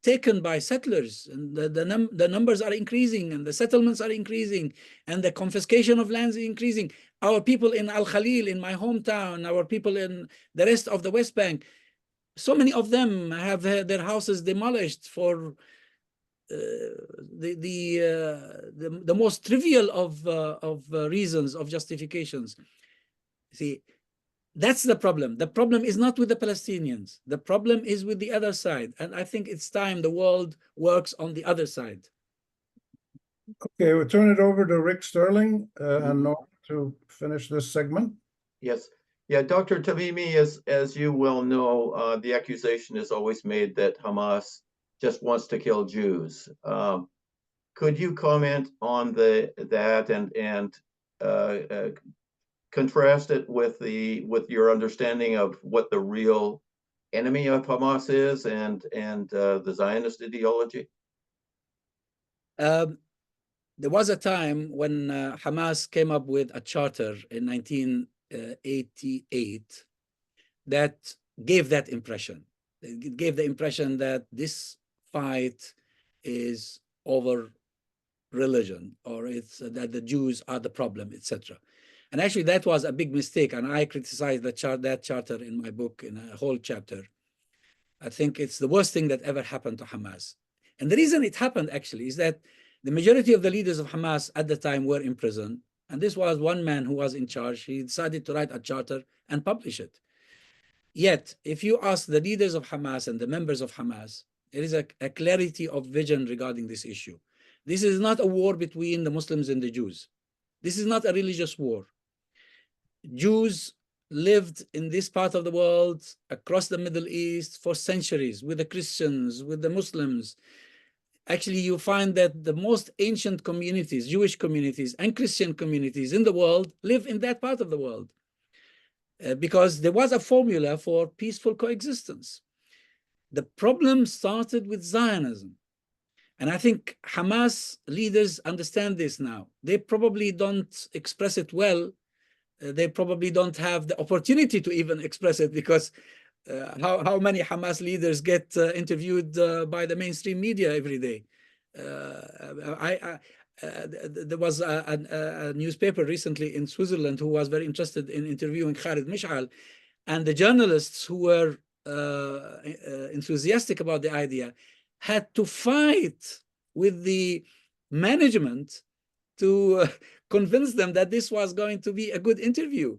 taken by settlers, and the numbers are increasing, and the settlements are increasing, and the confiscation of lands is increasing. Our people in Al Khalil, in my hometown, our people in the rest of the West Bank, so many of them have had their houses demolished for the most trivial of reasons, of justifications. See, that's the problem. The problem is not with the Palestinians. The problem is with the other side. And I think it's time the world works on the other side. Okay, we'll turn it over to Rick Sterling and Norm to finish this segment. Yes. Yeah, Dr. Tamimi, as you well know, the accusation is always made that Hamas just wants to kill Jews. Could you comment on that and contrast it with your understanding of what the real enemy of Hamas is and the Zionist ideology? There was a time when Hamas came up with a charter in 1988 that gave that impression. It gave the impression that this fight is over religion, or it's that the Jews are the problem, etc. And actually, that was a big mistake, and I criticized that charter in my book in a whole chapter. I think it's the worst thing that ever happened to Hamas. And the reason it happened, actually, is that the majority of the leaders of Hamas at the time were in prison, and this was one man who was in charge. He decided to write a charter and publish it. Yet, if you ask the leaders of Hamas and the members of Hamas, there is a clarity of vision regarding this issue. This is not a war between the Muslims and the Jews. This is not a religious war. Jews lived in this part of the world, across the Middle East, for centuries, with the Christians, with the Muslims. Actually, you find that the most ancient communities, Jewish communities and Christian communities in the world, live in that part of the world. Because there was a formula for peaceful coexistence. The problem started with Zionism. And I think Hamas leaders understand this now. They probably don't express it well, they probably don't have the opportunity to even express it, because how many Hamas leaders get interviewed by the mainstream media every day? There was a newspaper recently in Switzerland who was very interested in interviewing Khalid Mish'al, and the journalists who were enthusiastic about the idea had to fight with the management to convince them that this was going to be a good interview.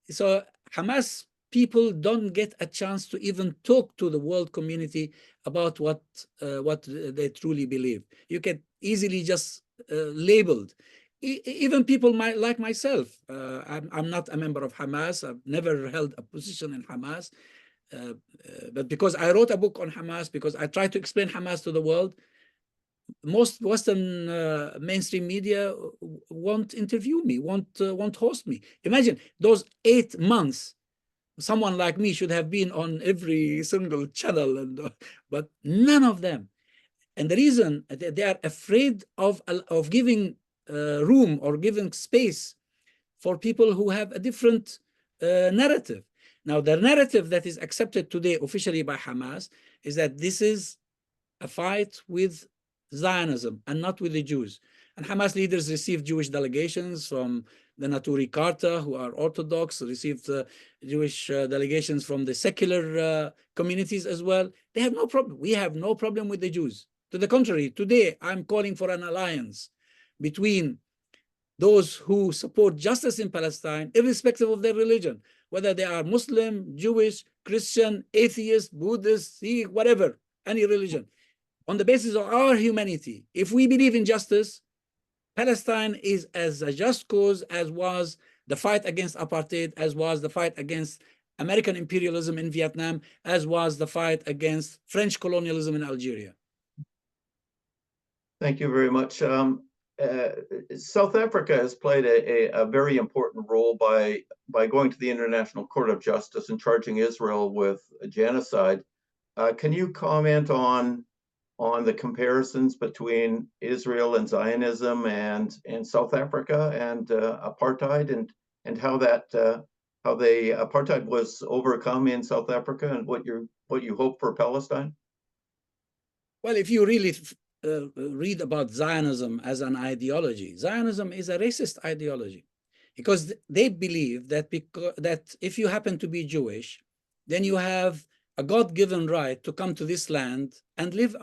So Hamas people don't get a chance to even talk to the world community about what they truly believe. You get easily just labeled. Even people like myself. I'm not a member of Hamas. I've never held a position in Hamas. But because I wrote a book on Hamas, because I try to explain Hamas to the world, most Western mainstream media won't interview me, won't host me. Imagine those 8 months. Someone like me should have been on every single channel, but none of them. And the reason they are afraid of giving room or giving space for people who have a different narrative. Now, the narrative that is accepted today officially by Hamas is that this is a fight with Zionism and not with the Jews. And Hamas leaders received Jewish delegations from the Naturi Karta, who are Orthodox, received Jewish delegations from the secular communities as well. They have no problem. We have no problem with the Jews. To the contrary, today I'm calling for an alliance between those who support justice in Palestine, irrespective of their religion, whether they are Muslim, Jewish, Christian, atheist, Buddhist, Sikh, whatever, any religion. On the basis of our humanity, if we believe in justice, Palestine is as a just cause as was the fight against apartheid, as was the fight against American imperialism in Vietnam, as was the fight against French colonialism in Algeria. Thank you very much. South Africa has played a very important role by going to the International Court of Justice and charging Israel with genocide. Can you comment on the comparisons between Israel and Zionism and South Africa and apartheid, and how the apartheid was overcome in South Africa, and what you hope for Palestine? Well, if you really read about Zionism as an ideology, Zionism is a racist ideology, because they believe that that if you happen to be Jewish, then you have a God-given right to come to this land and live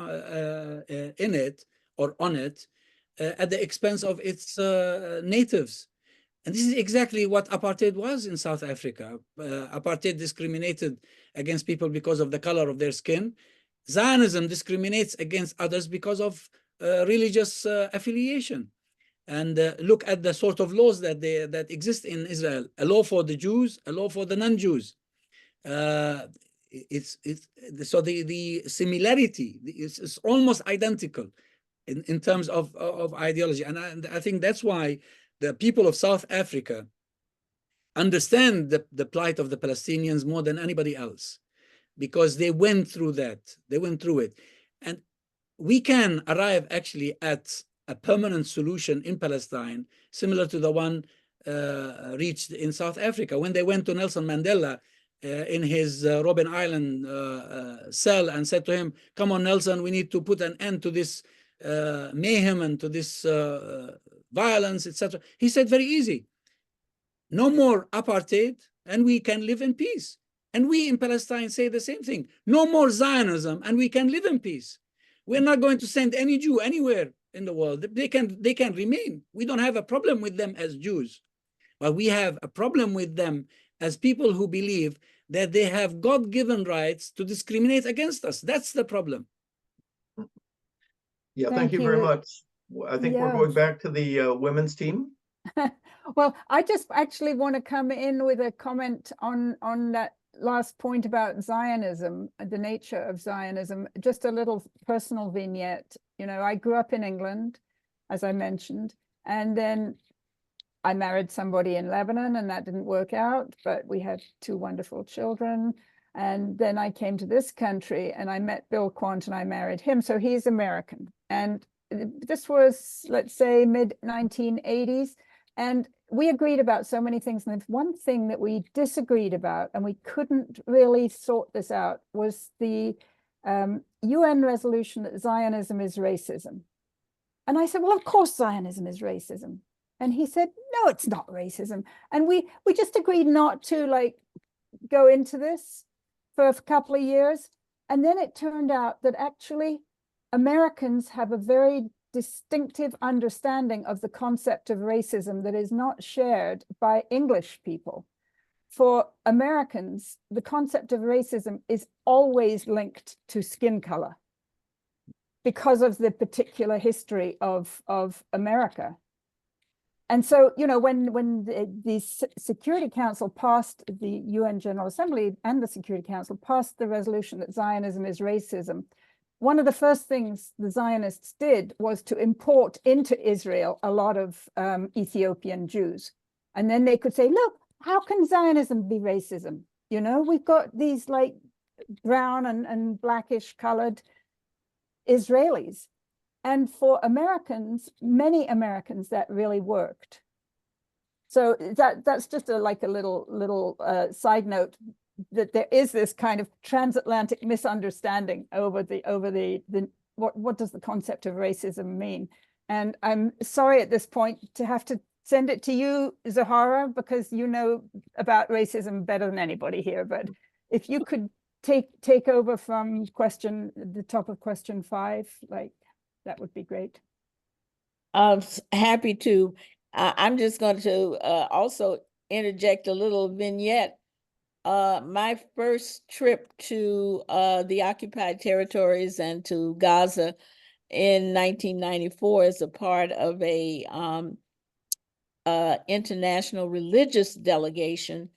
in it or on it at the expense of its natives. And this is exactly what apartheid was in South Africa. Apartheid discriminated against people because of the color of their skin. Zionism discriminates against others because of religious affiliation. And look at the sort of laws that exist in Israel: a law for the Jews, a law for the non-Jews. So the similarity is almost identical in terms of ideology, and I think that's why the people of South Africa understand the plight of the Palestinians more than anybody else, because they went through that. They went through it. And we can arrive actually at a permanent solution in Palestine, similar to the one reached in South Africa. When they went to Nelson Mandela in his Robben Island cell and said to him, "Come on, Nelson, we need to put an end to this mayhem and to this violence, etc." He said, very easy: no more apartheid, and we can live in peace. And we in Palestine say the same thing: no more Zionism, and we can live in peace. We're not going to send any Jew anywhere in the world. They can remain. We don't have a problem with them as Jews, but we have a problem with them as people who believe that they have God-given rights to discriminate against us. That's the problem. Yeah, thank you very much. I think we're going back to the women's team. Well, I just actually want to come in with a comment on that last point about Zionism, the nature of Zionism. Just a little personal vignette. You know, I grew up in England, as I mentioned, and then I married somebody in Lebanon, and that didn't work out, but we had 2 wonderful children. And then I came to this country and I met Bill Quant and I married him. So he's American. And this was, let's say, mid-1980s. And we agreed about so many things, and the one thing that we disagreed about, and we couldn't really sort this out, was the UN resolution that Zionism is racism. And I said, well, of course Zionism is racism. And he said, no, it's not racism. And we just agreed not to like go into this for a couple of years. And then it turned out that actually Americans have a very distinctive understanding of the concept of racism that is not shared by English people. For Americans, the concept of racism is always linked to skin color because of the particular history of America. And so, you know, when the Security Council passed, the UN General Assembly and the Security Council passed the resolution that Zionism is racism, one of the first things the Zionists did was to import into Israel a lot of Ethiopian Jews. And then they could say, look, how can Zionism be racism? You know, we've got these like brown and blackish colored Israelis. And for Americans, many Americans, that really worked. So that's just a little side note, that there is this kind of transatlantic misunderstanding over what does the concept of racism mean. And I'm sorry at this point to have to send it to you, Zahara, because you know about racism better than anybody here. But if you could take over from the top of question 5, like that would be great. Happy to. I'm just going to also interject a little vignette. My first trip to the occupied territories and to Gaza in 1994 as a part of a international religious delegation.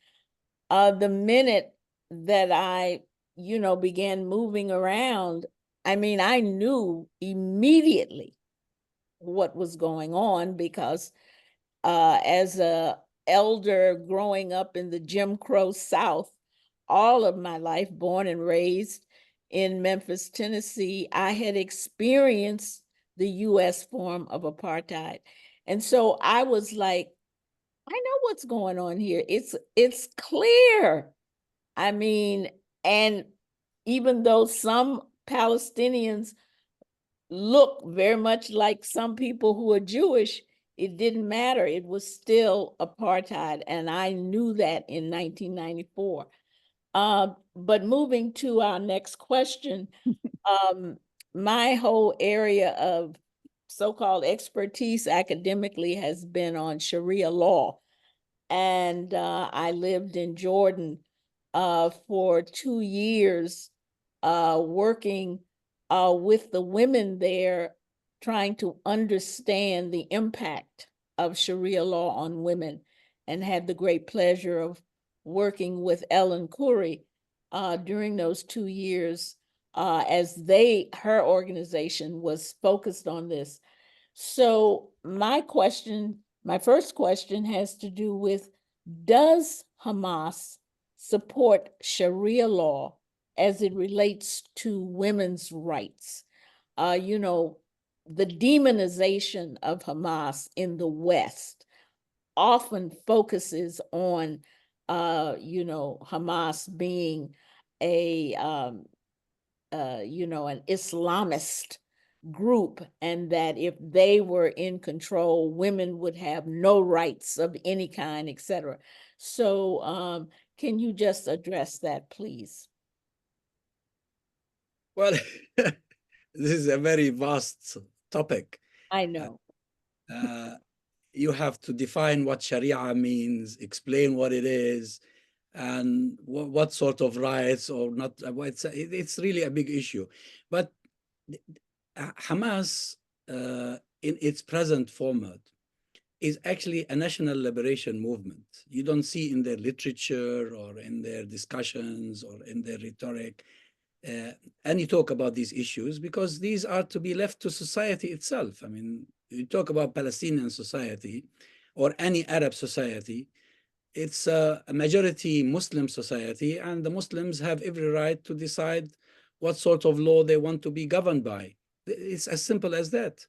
The minute that I, began moving around, I mean, I knew immediately what was going on because as a elder growing up in the Jim Crow South, all of my life, born and raised in Memphis, Tennessee, I had experienced the US form of apartheid. And so I was like, I know what's going on here. It's clear. I mean, and even though some Palestinians look very much like some people who are Jewish, it didn't matter. It was still apartheid. And I knew that in 1994. But moving to our next question, my whole area of so-called expertise academically has been on Sharia law. And I lived in Jordan for 2 years, working with the women there, trying to understand the impact of Sharia law on women, and had the great pleasure of working with Ellen Khoury during those 2 years as her organization was focused on this. So my first question has to do with, does Hamas support Sharia law as it relates to women's rights? The demonization of Hamas in the West often focuses on, Hamas being an Islamist group, and that if they were in control, women would have no rights of any kind, etc. So can you just address that, please? Well, this is a very vast topic. I know. You have to define what Sharia means, explain what it is, and what sort of rights or not. It's really a big issue. But Hamas, in its present format, is actually a national liberation movement. You don't see in their literature or in their discussions or in their rhetoric any talk about these issues, because these are to be left to society itself. I mean, you talk about Palestinian society or any Arab society, it's a majority Muslim society, and the Muslims have every right to decide what sort of law they want to be governed by. It's as simple as that.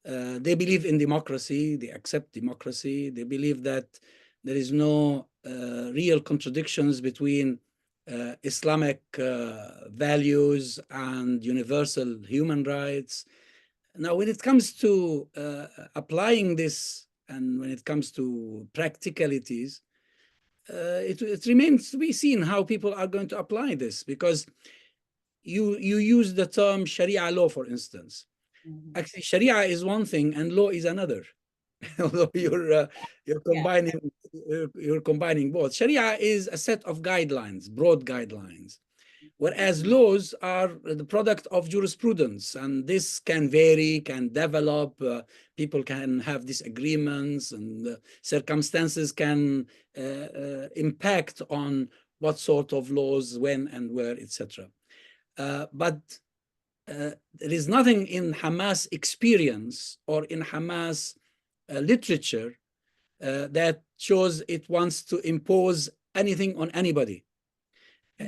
They believe in democracy. They accept democracy. They believe that there is no real contradictions between Islamic values and universal human rights. Now, when it comes to applying this and when it comes to practicalities, it remains to be seen how people are going to apply this, because you use the term Sharia law, for instance. Actually, Sharia is one thing and law is another. Although you're combining both. Sharia is a set of guidelines, broad guidelines, whereas laws are the product of jurisprudence, and this can vary, can develop. People can have disagreements, and circumstances can impact on what sort of laws, when and where, etc. But there is nothing in Hamas experience or in Hamas literature that shows it wants to impose anything on anybody.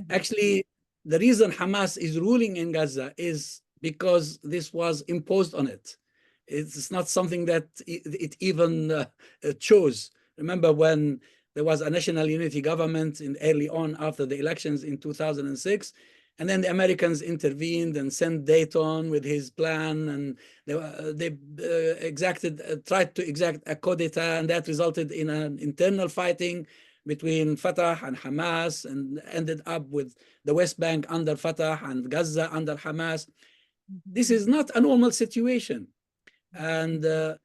Actually, the reason Hamas is ruling in Gaza is because this was imposed on it. It's not something that it even chose. Remember when there was a national unity government early on after the elections in 2006, and then the Americans intervened and sent Dayton with his plan, and they tried to exact a coup d'etat, and that resulted in an internal fighting between Fatah and Hamas, and ended up with the West Bank under Fatah and Gaza under Hamas. This is not a normal situation. And the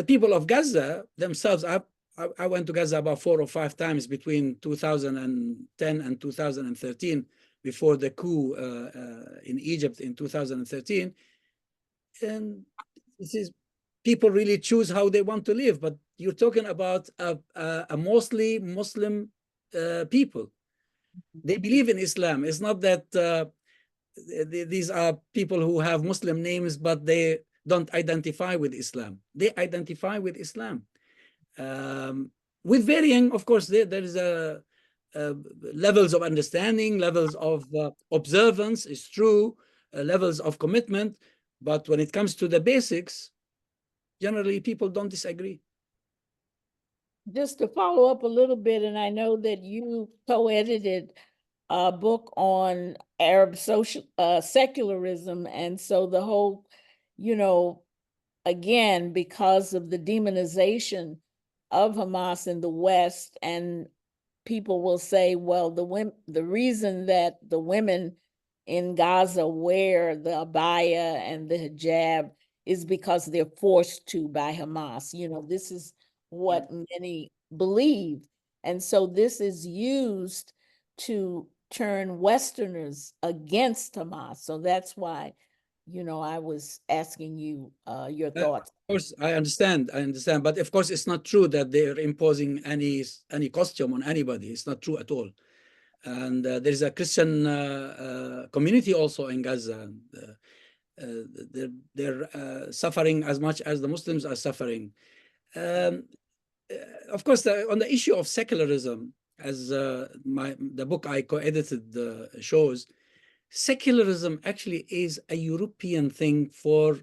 people of Gaza themselves, I went to Gaza about 4 or 5 times between 2010 and 2013, before the coup in Egypt in 2013. And this is, people really choose how they want to live, but you're talking about a mostly Muslim people. They believe in Islam. It's not that these are people who have Muslim names, but they don't identify with Islam. They identify with Islam. With varying, of course, there is levels of understanding, levels of observance, is true, levels of commitment. But when it comes to the basics, generally people don't disagree. Just to follow up a little bit, and I know that you co-edited a book on Arab secularism, and so the whole, again, because of the demonization of Hamas in the West, and people will say, well, the reason that the women in Gaza wear the abaya and the hijab is because they're forced to by Hamas. This is what many believe. And so this is used to turn Westerners against Hamas. So that's why, I was asking you your thoughts. Of course, I understand. But of course, it's not true that they're imposing any costume on anybody. It's not true at all. And there's a Christian community also in Gaza. They're suffering as much as the Muslims are suffering. Of course, on the issue of secularism, as the book I co-edited shows, secularism actually is a European thing for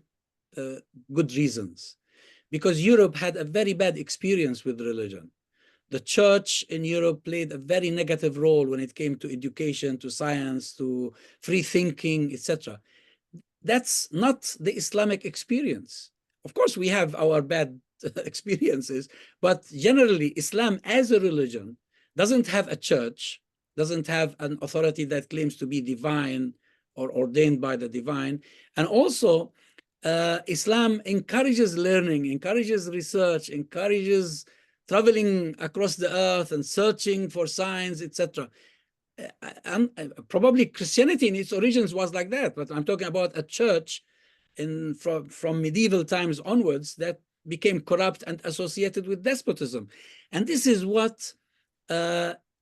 good reasons, because Europe had a very bad experience with religion. The church in Europe played a very negative role when it came to education, to science, to free thinking, etc. That's not the Islamic experience. Of course, we have our bad experiences, but generally, Islam as a religion doesn't have a church, doesn't have an authority that claims to be divine or ordained by the divine. And also, Islam encourages learning, encourages research, encourages traveling across the earth and searching for signs, etc. And probably Christianity in its origins was like that, but I'm talking about a church from medieval times onwards that became corrupt and associated with despotism. And this is what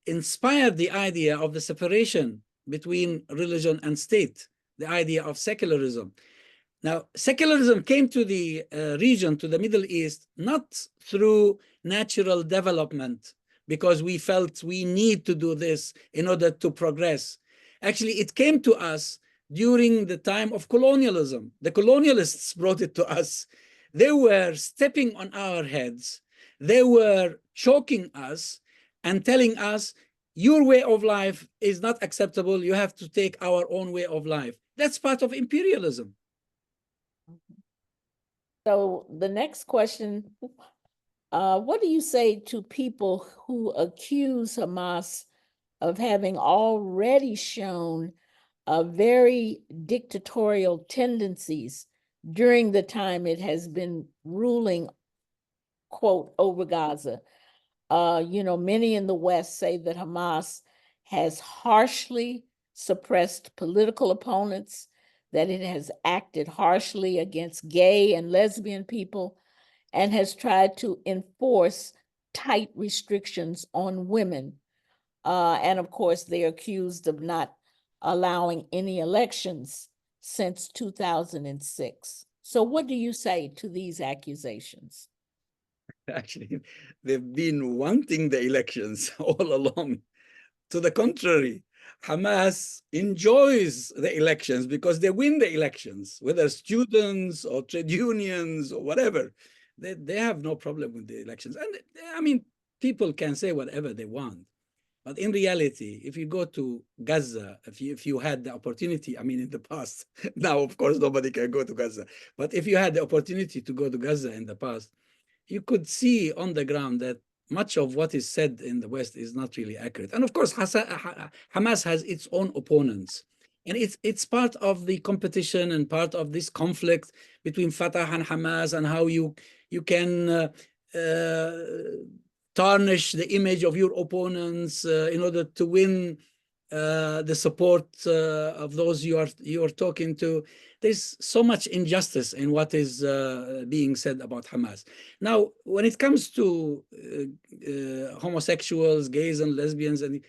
inspired the idea of the separation between religion and state, the idea of secularism. Now, secularism came to the region, to the Middle East, not through natural development, because we felt we need to do this in order to progress. Actually, it came to us during the time of colonialism. The colonialists brought it to us. They were stepping on our heads. They were choking us and telling us, your way of life is not acceptable. You have to take our own way of life. That's part of imperialism. So the next question, what do you say to people who accuse Hamas of having already shown very dictatorial tendencies during the time it has been ruling, quote, over Gaza? Many in the West say that Hamas has harshly suppressed political opponents, that it has acted harshly against gay and lesbian people, and has tried to enforce tight restrictions on women. And of course, they're accused of not allowing any elections since 2006. So what do you say to these accusations? Actually, they've been wanting the elections all along. To the contrary, Hamas enjoys the elections because they win the elections, whether students or trade unions or whatever. They have no problem with the elections. And I mean, people can say whatever they want. But in reality, if you go to Gaza, if you had the opportunity, I mean, in the past, now, of course, nobody can go to Gaza. But if you had the opportunity to go to Gaza in the past, you could see on the ground that much of what is said in the West is not really accurate. And of course, Hamas has its own opponents. And it's part of the competition and part of this conflict between Fatah and Hamas, and how you can tarnish the image of your opponents in order to win the support of those you are talking to. There's so much injustice in what is being said about Hamas. Now, when it comes to homosexuals, gays and lesbians, and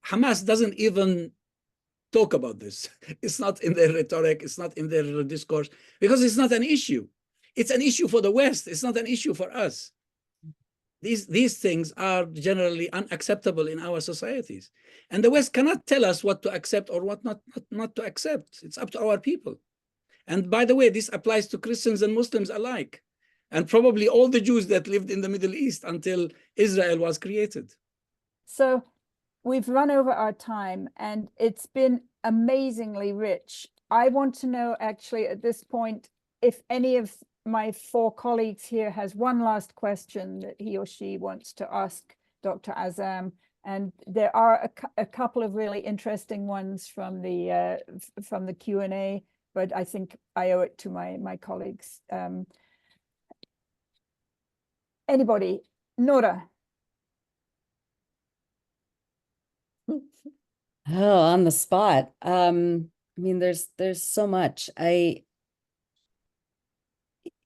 Hamas doesn't even talk about this. It's not in their rhetoric, it's not in their discourse, because it's not an issue. It's an issue for the West, it's not an issue for us. These things are generally unacceptable in our societies. And the West cannot tell us what to accept or what not to accept. It's up to our people. And by the way, this applies to Christians and Muslims alike, and probably all the Jews that lived in the Middle East until Israel was created. So we've run over our time, and it's been amazingly rich. I want to know, actually, at this point, if any of my four colleagues here has one last question that he or she wants to ask Dr. Azzam. And there are a couple of really interesting ones from the Q&A, but I think I owe it to my colleagues. Anybody? Nora? Oh, on the spot. I mean, there's so much.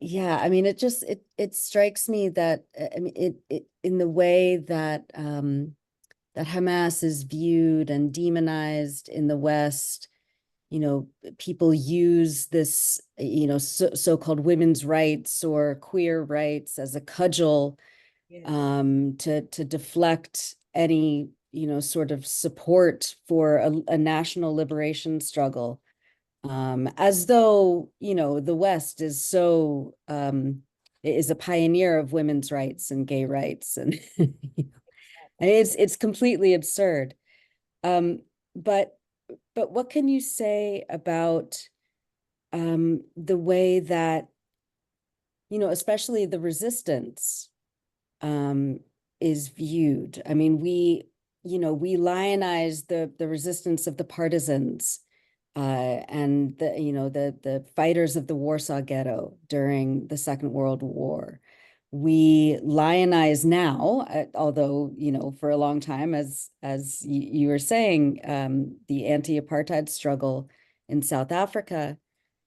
Yeah, I mean, it strikes me that, I mean, it in the way that that Hamas is viewed and demonized in the West, people use this, so-called women's rights or queer rights as a cudgel to deflect any, sort of support for a national liberation struggle. As though, the West is so, is a pioneer of women's rights and gay rights. And it's completely absurd. But what can you say about the way that, especially the resistance is viewed? I mean, we lionize the resistance of the partisans and the fighters of the Warsaw Ghetto during the Second World War. We lionize now, although, for a long time, as you were saying, the anti-apartheid struggle in South Africa,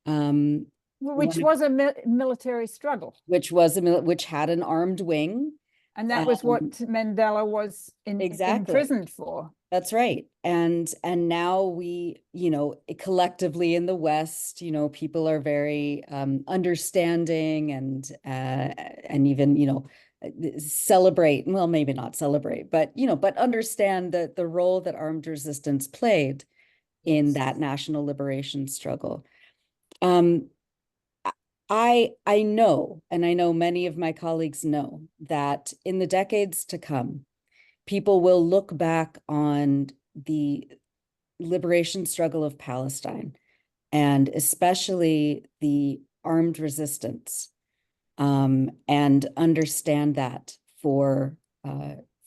which was a military struggle, which had an armed wing, and that was what Mandela was imprisoned for. That's right. And now we, collectively in the West, people are very understanding and even, celebrate, well, maybe not celebrate, but, but understand the role that armed resistance played in that national liberation struggle. I know, and I know many of my colleagues know, that in the decades to come, people will look back on the liberation struggle of Palestine, and especially the armed resistance, and understand that for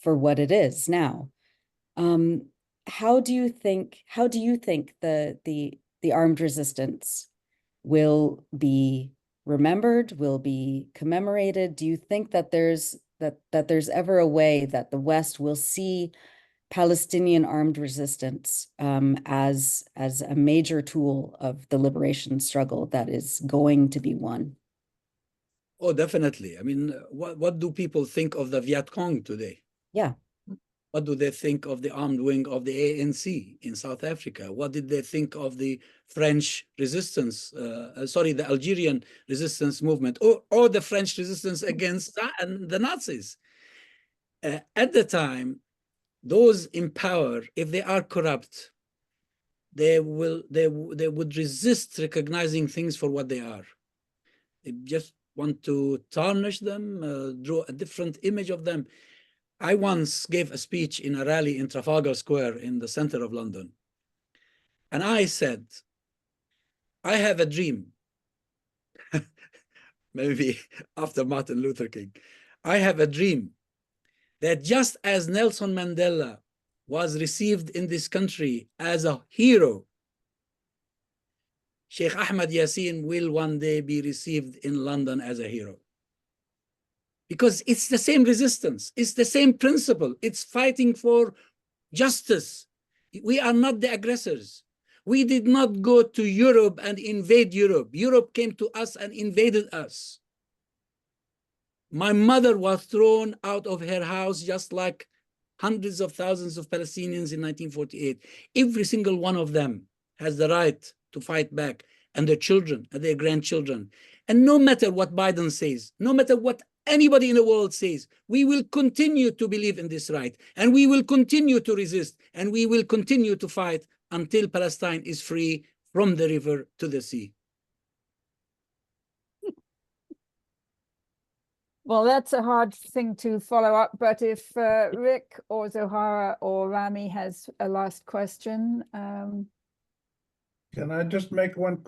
what it is now. How do you think the armed resistance will be remembered, will be commemorated? Do you think that there's ever a way that the West will see Palestinian armed resistance as a major tool of the liberation struggle that is going to be won? Oh, definitely. I mean, what do people think of the Viet Cong today? Yeah. What do they think of the armed wing of the ANC in South Africa? What did they think of the French resistance, the Algerian resistance movement, or the French resistance against the Nazis? At the time, those in power, if they are corrupt, they would resist recognizing things for what they are. They just want to tarnish them, draw a different image of them. I once gave a speech in a rally in Trafalgar Square in the center of London. And I said, I have a dream, maybe after Martin Luther King. I have a dream that just as Nelson Mandela was received in this country as a hero, Sheikh Ahmed Yassin will one day be received in London as a hero. Because it's the same resistance, it's the same principle, it's fighting for justice. We are not the aggressors. We did not go to Europe and invade Europe. Europe came to us and invaded us. My mother was thrown out of her house just like hundreds of thousands of Palestinians in 1948. Every single one of them has the right to fight back, and their children and their grandchildren. And no matter what Biden says, no matter what anybody in the world says, we will continue to believe in this right, and we will continue to resist, and we will continue to fight until Palestine is free from the river to the sea. Well, that's a hard thing to follow up, but if Rick or Zohara or Rami has a last question. Can I just make one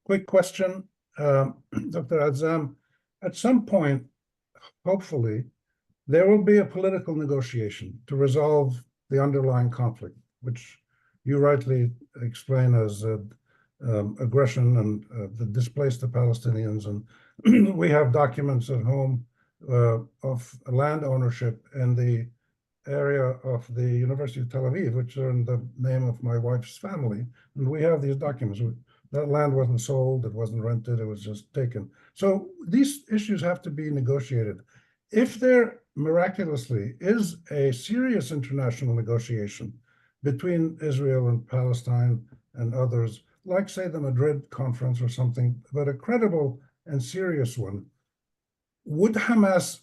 quick question? Dr. Azzam, at some point, hopefully, there will be a political negotiation to resolve the underlying conflict, which you rightly explain as aggression and the displaced the Palestinians. And we have documents at home of land ownership in the area of the University of Tel Aviv, which are in the name of my wife's family. And we have these documents. That land wasn't sold, it wasn't rented, it was just taken. So these issues have to be negotiated. If there miraculously is a serious international negotiation between Israel and Palestine and others, like say the Madrid conference or something, but a credible and serious one, would Hamas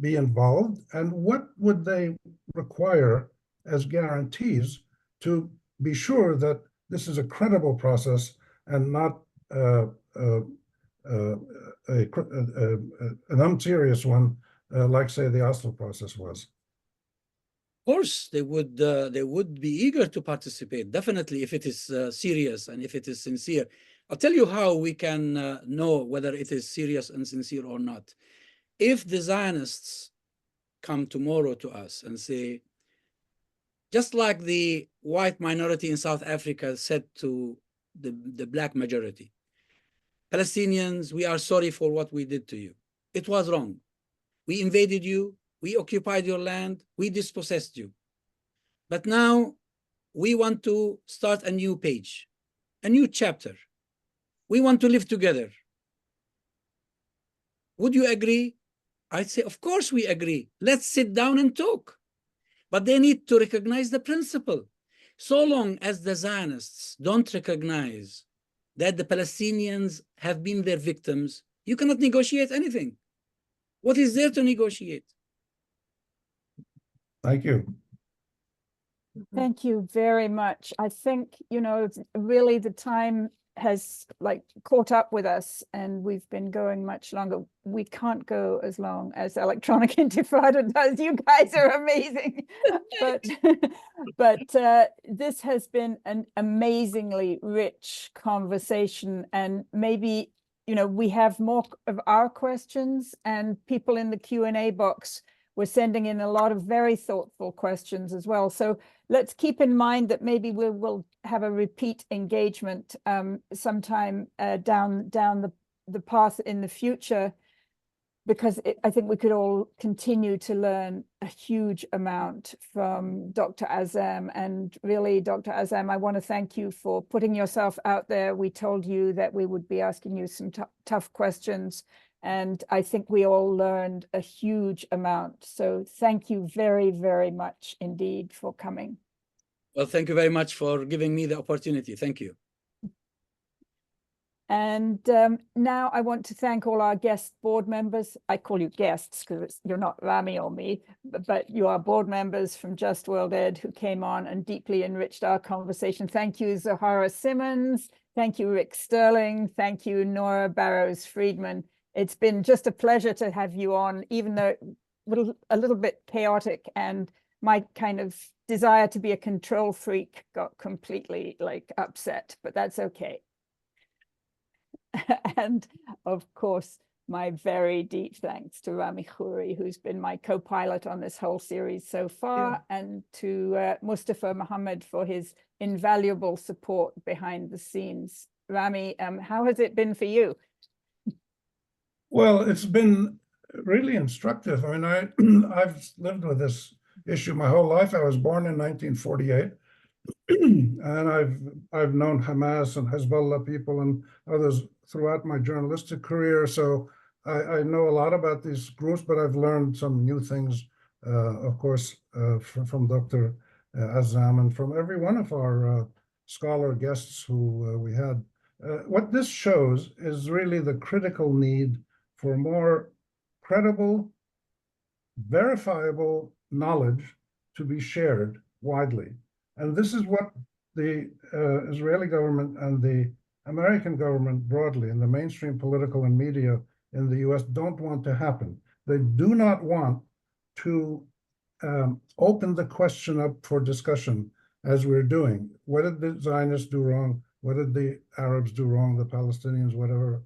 be involved, and what would they require as guarantees to be sure that this is a credible process and not an unserious one, like say the Oslo process was? Of course, they would be eager to participate, definitely, if it is serious and if it is sincere. I'll tell you how we can know whether it is serious and sincere or not. If the Zionists come tomorrow to us and say, just like the white minority in South Africa said to the black majority, Palestinians, we are sorry for what we did to you. It was wrong. We invaded you, we occupied your land, we dispossessed you. But now we want to start a new page, a new chapter. We want to live together. Would you agree? I'd say, of course we agree. Let's sit down and talk. But they need to recognize the principle. So long as the Zionists don't recognize that the Palestinians have been their victims, you cannot negotiate anything. What is there to negotiate? Thank you. Thank you very much. I think, really the time has like caught up with us, and we've been going much longer. We can't go as long as Electronic Intifada does. You guys are amazing. but this has been an amazingly rich conversation, and maybe, you know, we have more of our questions, and people in the Q&A box were sending in a lot of very thoughtful questions as well. So let's keep in mind that maybe we will have a repeat engagement sometime down the path in the future, because I think we could all continue to learn a huge amount from Dr. Azzam. And really, Dr. Azzam, I want to thank you for putting yourself out there. We told you that we would be asking you some tough questions, and I think we all learned a huge amount. So thank you very, very much indeed for coming. Well, thank you very much for giving me the opportunity. Thank you. And now I want to thank all our guest board members. I call you guests because you're not Rami or me, but you are board members from Just World Ed who came on and deeply enriched our conversation. Thank you, Zahara Simmons. Thank you, Rick Sterling. Thank you, Nora Barrows-Friedman. It's been just a pleasure to have you on, even though a little bit chaotic, and my kind of desire to be a control freak got completely like upset, but that's okay. And of course, my very deep thanks to Rami Khouri, who's been my co-pilot on this whole series so far, and to Mustafa Mohammed for his invaluable support behind the scenes. Rami, how has it been for you? Well, it's been really instructive. I mean, I've lived with this issue my whole life. I was born in 1948, and I've known Hamas and Hezbollah people and others throughout my journalistic career. So I know a lot about these groups, but I've learned some new things, of course, from Dr. Azzam and from every one of our scholar guests who we had. What this shows is really the critical need for more credible, verifiable knowledge to be shared widely. And this is what the Israeli government and the American government broadly, and the mainstream political and media in the US don't want to happen. They do not want to open the question up for discussion as we're doing. What did the Zionists do wrong? What did the Arabs do wrong, the Palestinians, whatever?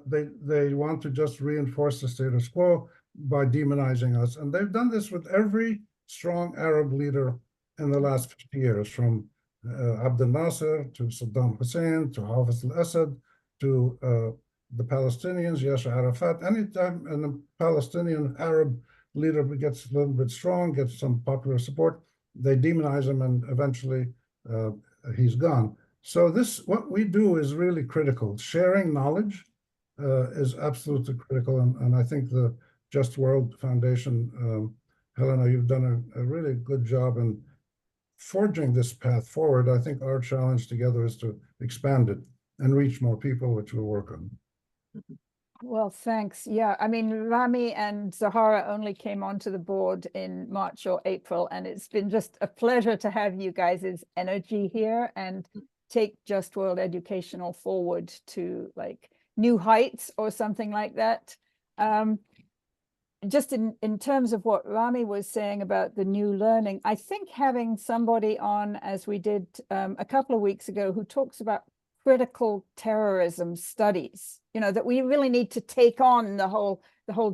They want to just reinforce the status quo by demonizing us. And they've done this with every strong Arab leader in the last 50 years, from Abdel Nasser to Saddam Hussein to Hafez al-Assad to the Palestinians, Yasser Arafat. Anytime a Palestinian Arab leader gets a little bit strong, gets some popular support, they demonize him, and eventually he's gone. So what we do is really critical. Sharing knowledge is absolutely critical, and I think the Just World Foundation, Helena, you've done a really good job in forging this path forward. I think our challenge together is to expand it and reach more people, which we'll work on. Well, thanks. Yeah, I mean, Rami and Zahara only came onto the board in March or April, and it's been just a pleasure to have you guys' energy here and take Just World Educational forward to like new heights or something like that. Just in terms of what Rami was saying about the new learning, I think having somebody on, as we did a couple of weeks ago, who talks about critical terrorism studies, you know, that we really need to take on the whole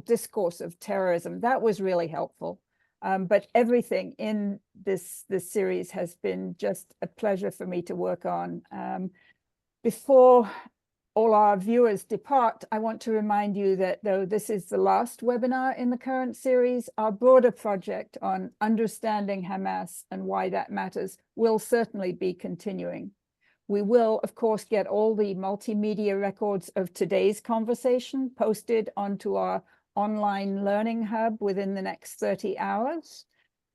discourse of terrorism, that was really helpful. But everything in this series has been just a pleasure for me to work on. Before all our viewers depart, I want to remind you that though this is the last webinar in the current series, our broader project on understanding Hamas and why that matters will certainly be continuing. We will, of course, get all the multimedia records of today's conversation posted onto our online learning hub within the next 30 hours.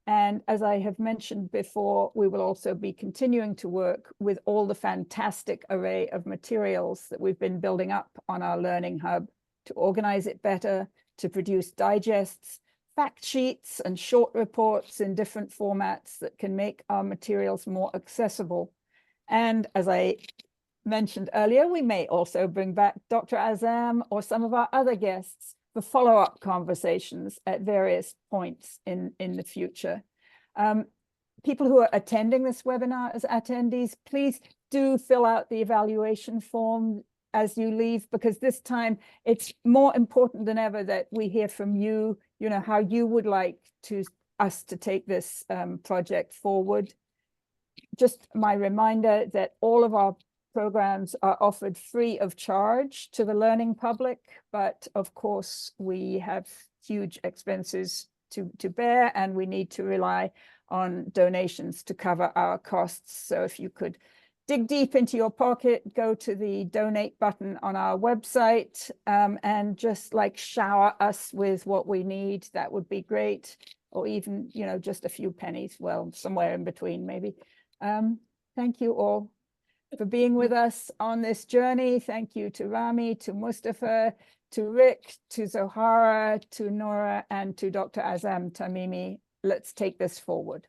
And as I have mentioned before, we will also be continuing to work with all the fantastic array of materials that we've been building up on our learning hub to organize it better, to produce digests, fact sheets, and short reports in different formats that can make our materials more accessible. And as I mentioned earlier, we may also bring back Dr. Azzam or some of our other guests for follow-up conversations at various points in the future. People who are attending this webinar as attendees, please do fill out the evaluation form as you leave, because this time it's more important than ever that we hear from you, how you would like us to take this project forward. Just my reminder that all of our programs are offered free of charge to the learning public, but of course we have huge expenses to bear, and we need to rely on donations to cover our costs. So if you could dig deep into your pocket, go to the donate button on our website, and just shower us with what we need, that would be great. Or even, just a few pennies, well, somewhere in between maybe. Thank you all for being with us on this journey. Thank you to Rami, to Mustafa, to Rick, to Zohara, to Nora, and to Dr. Azzam Tamimi. Let's take this forward.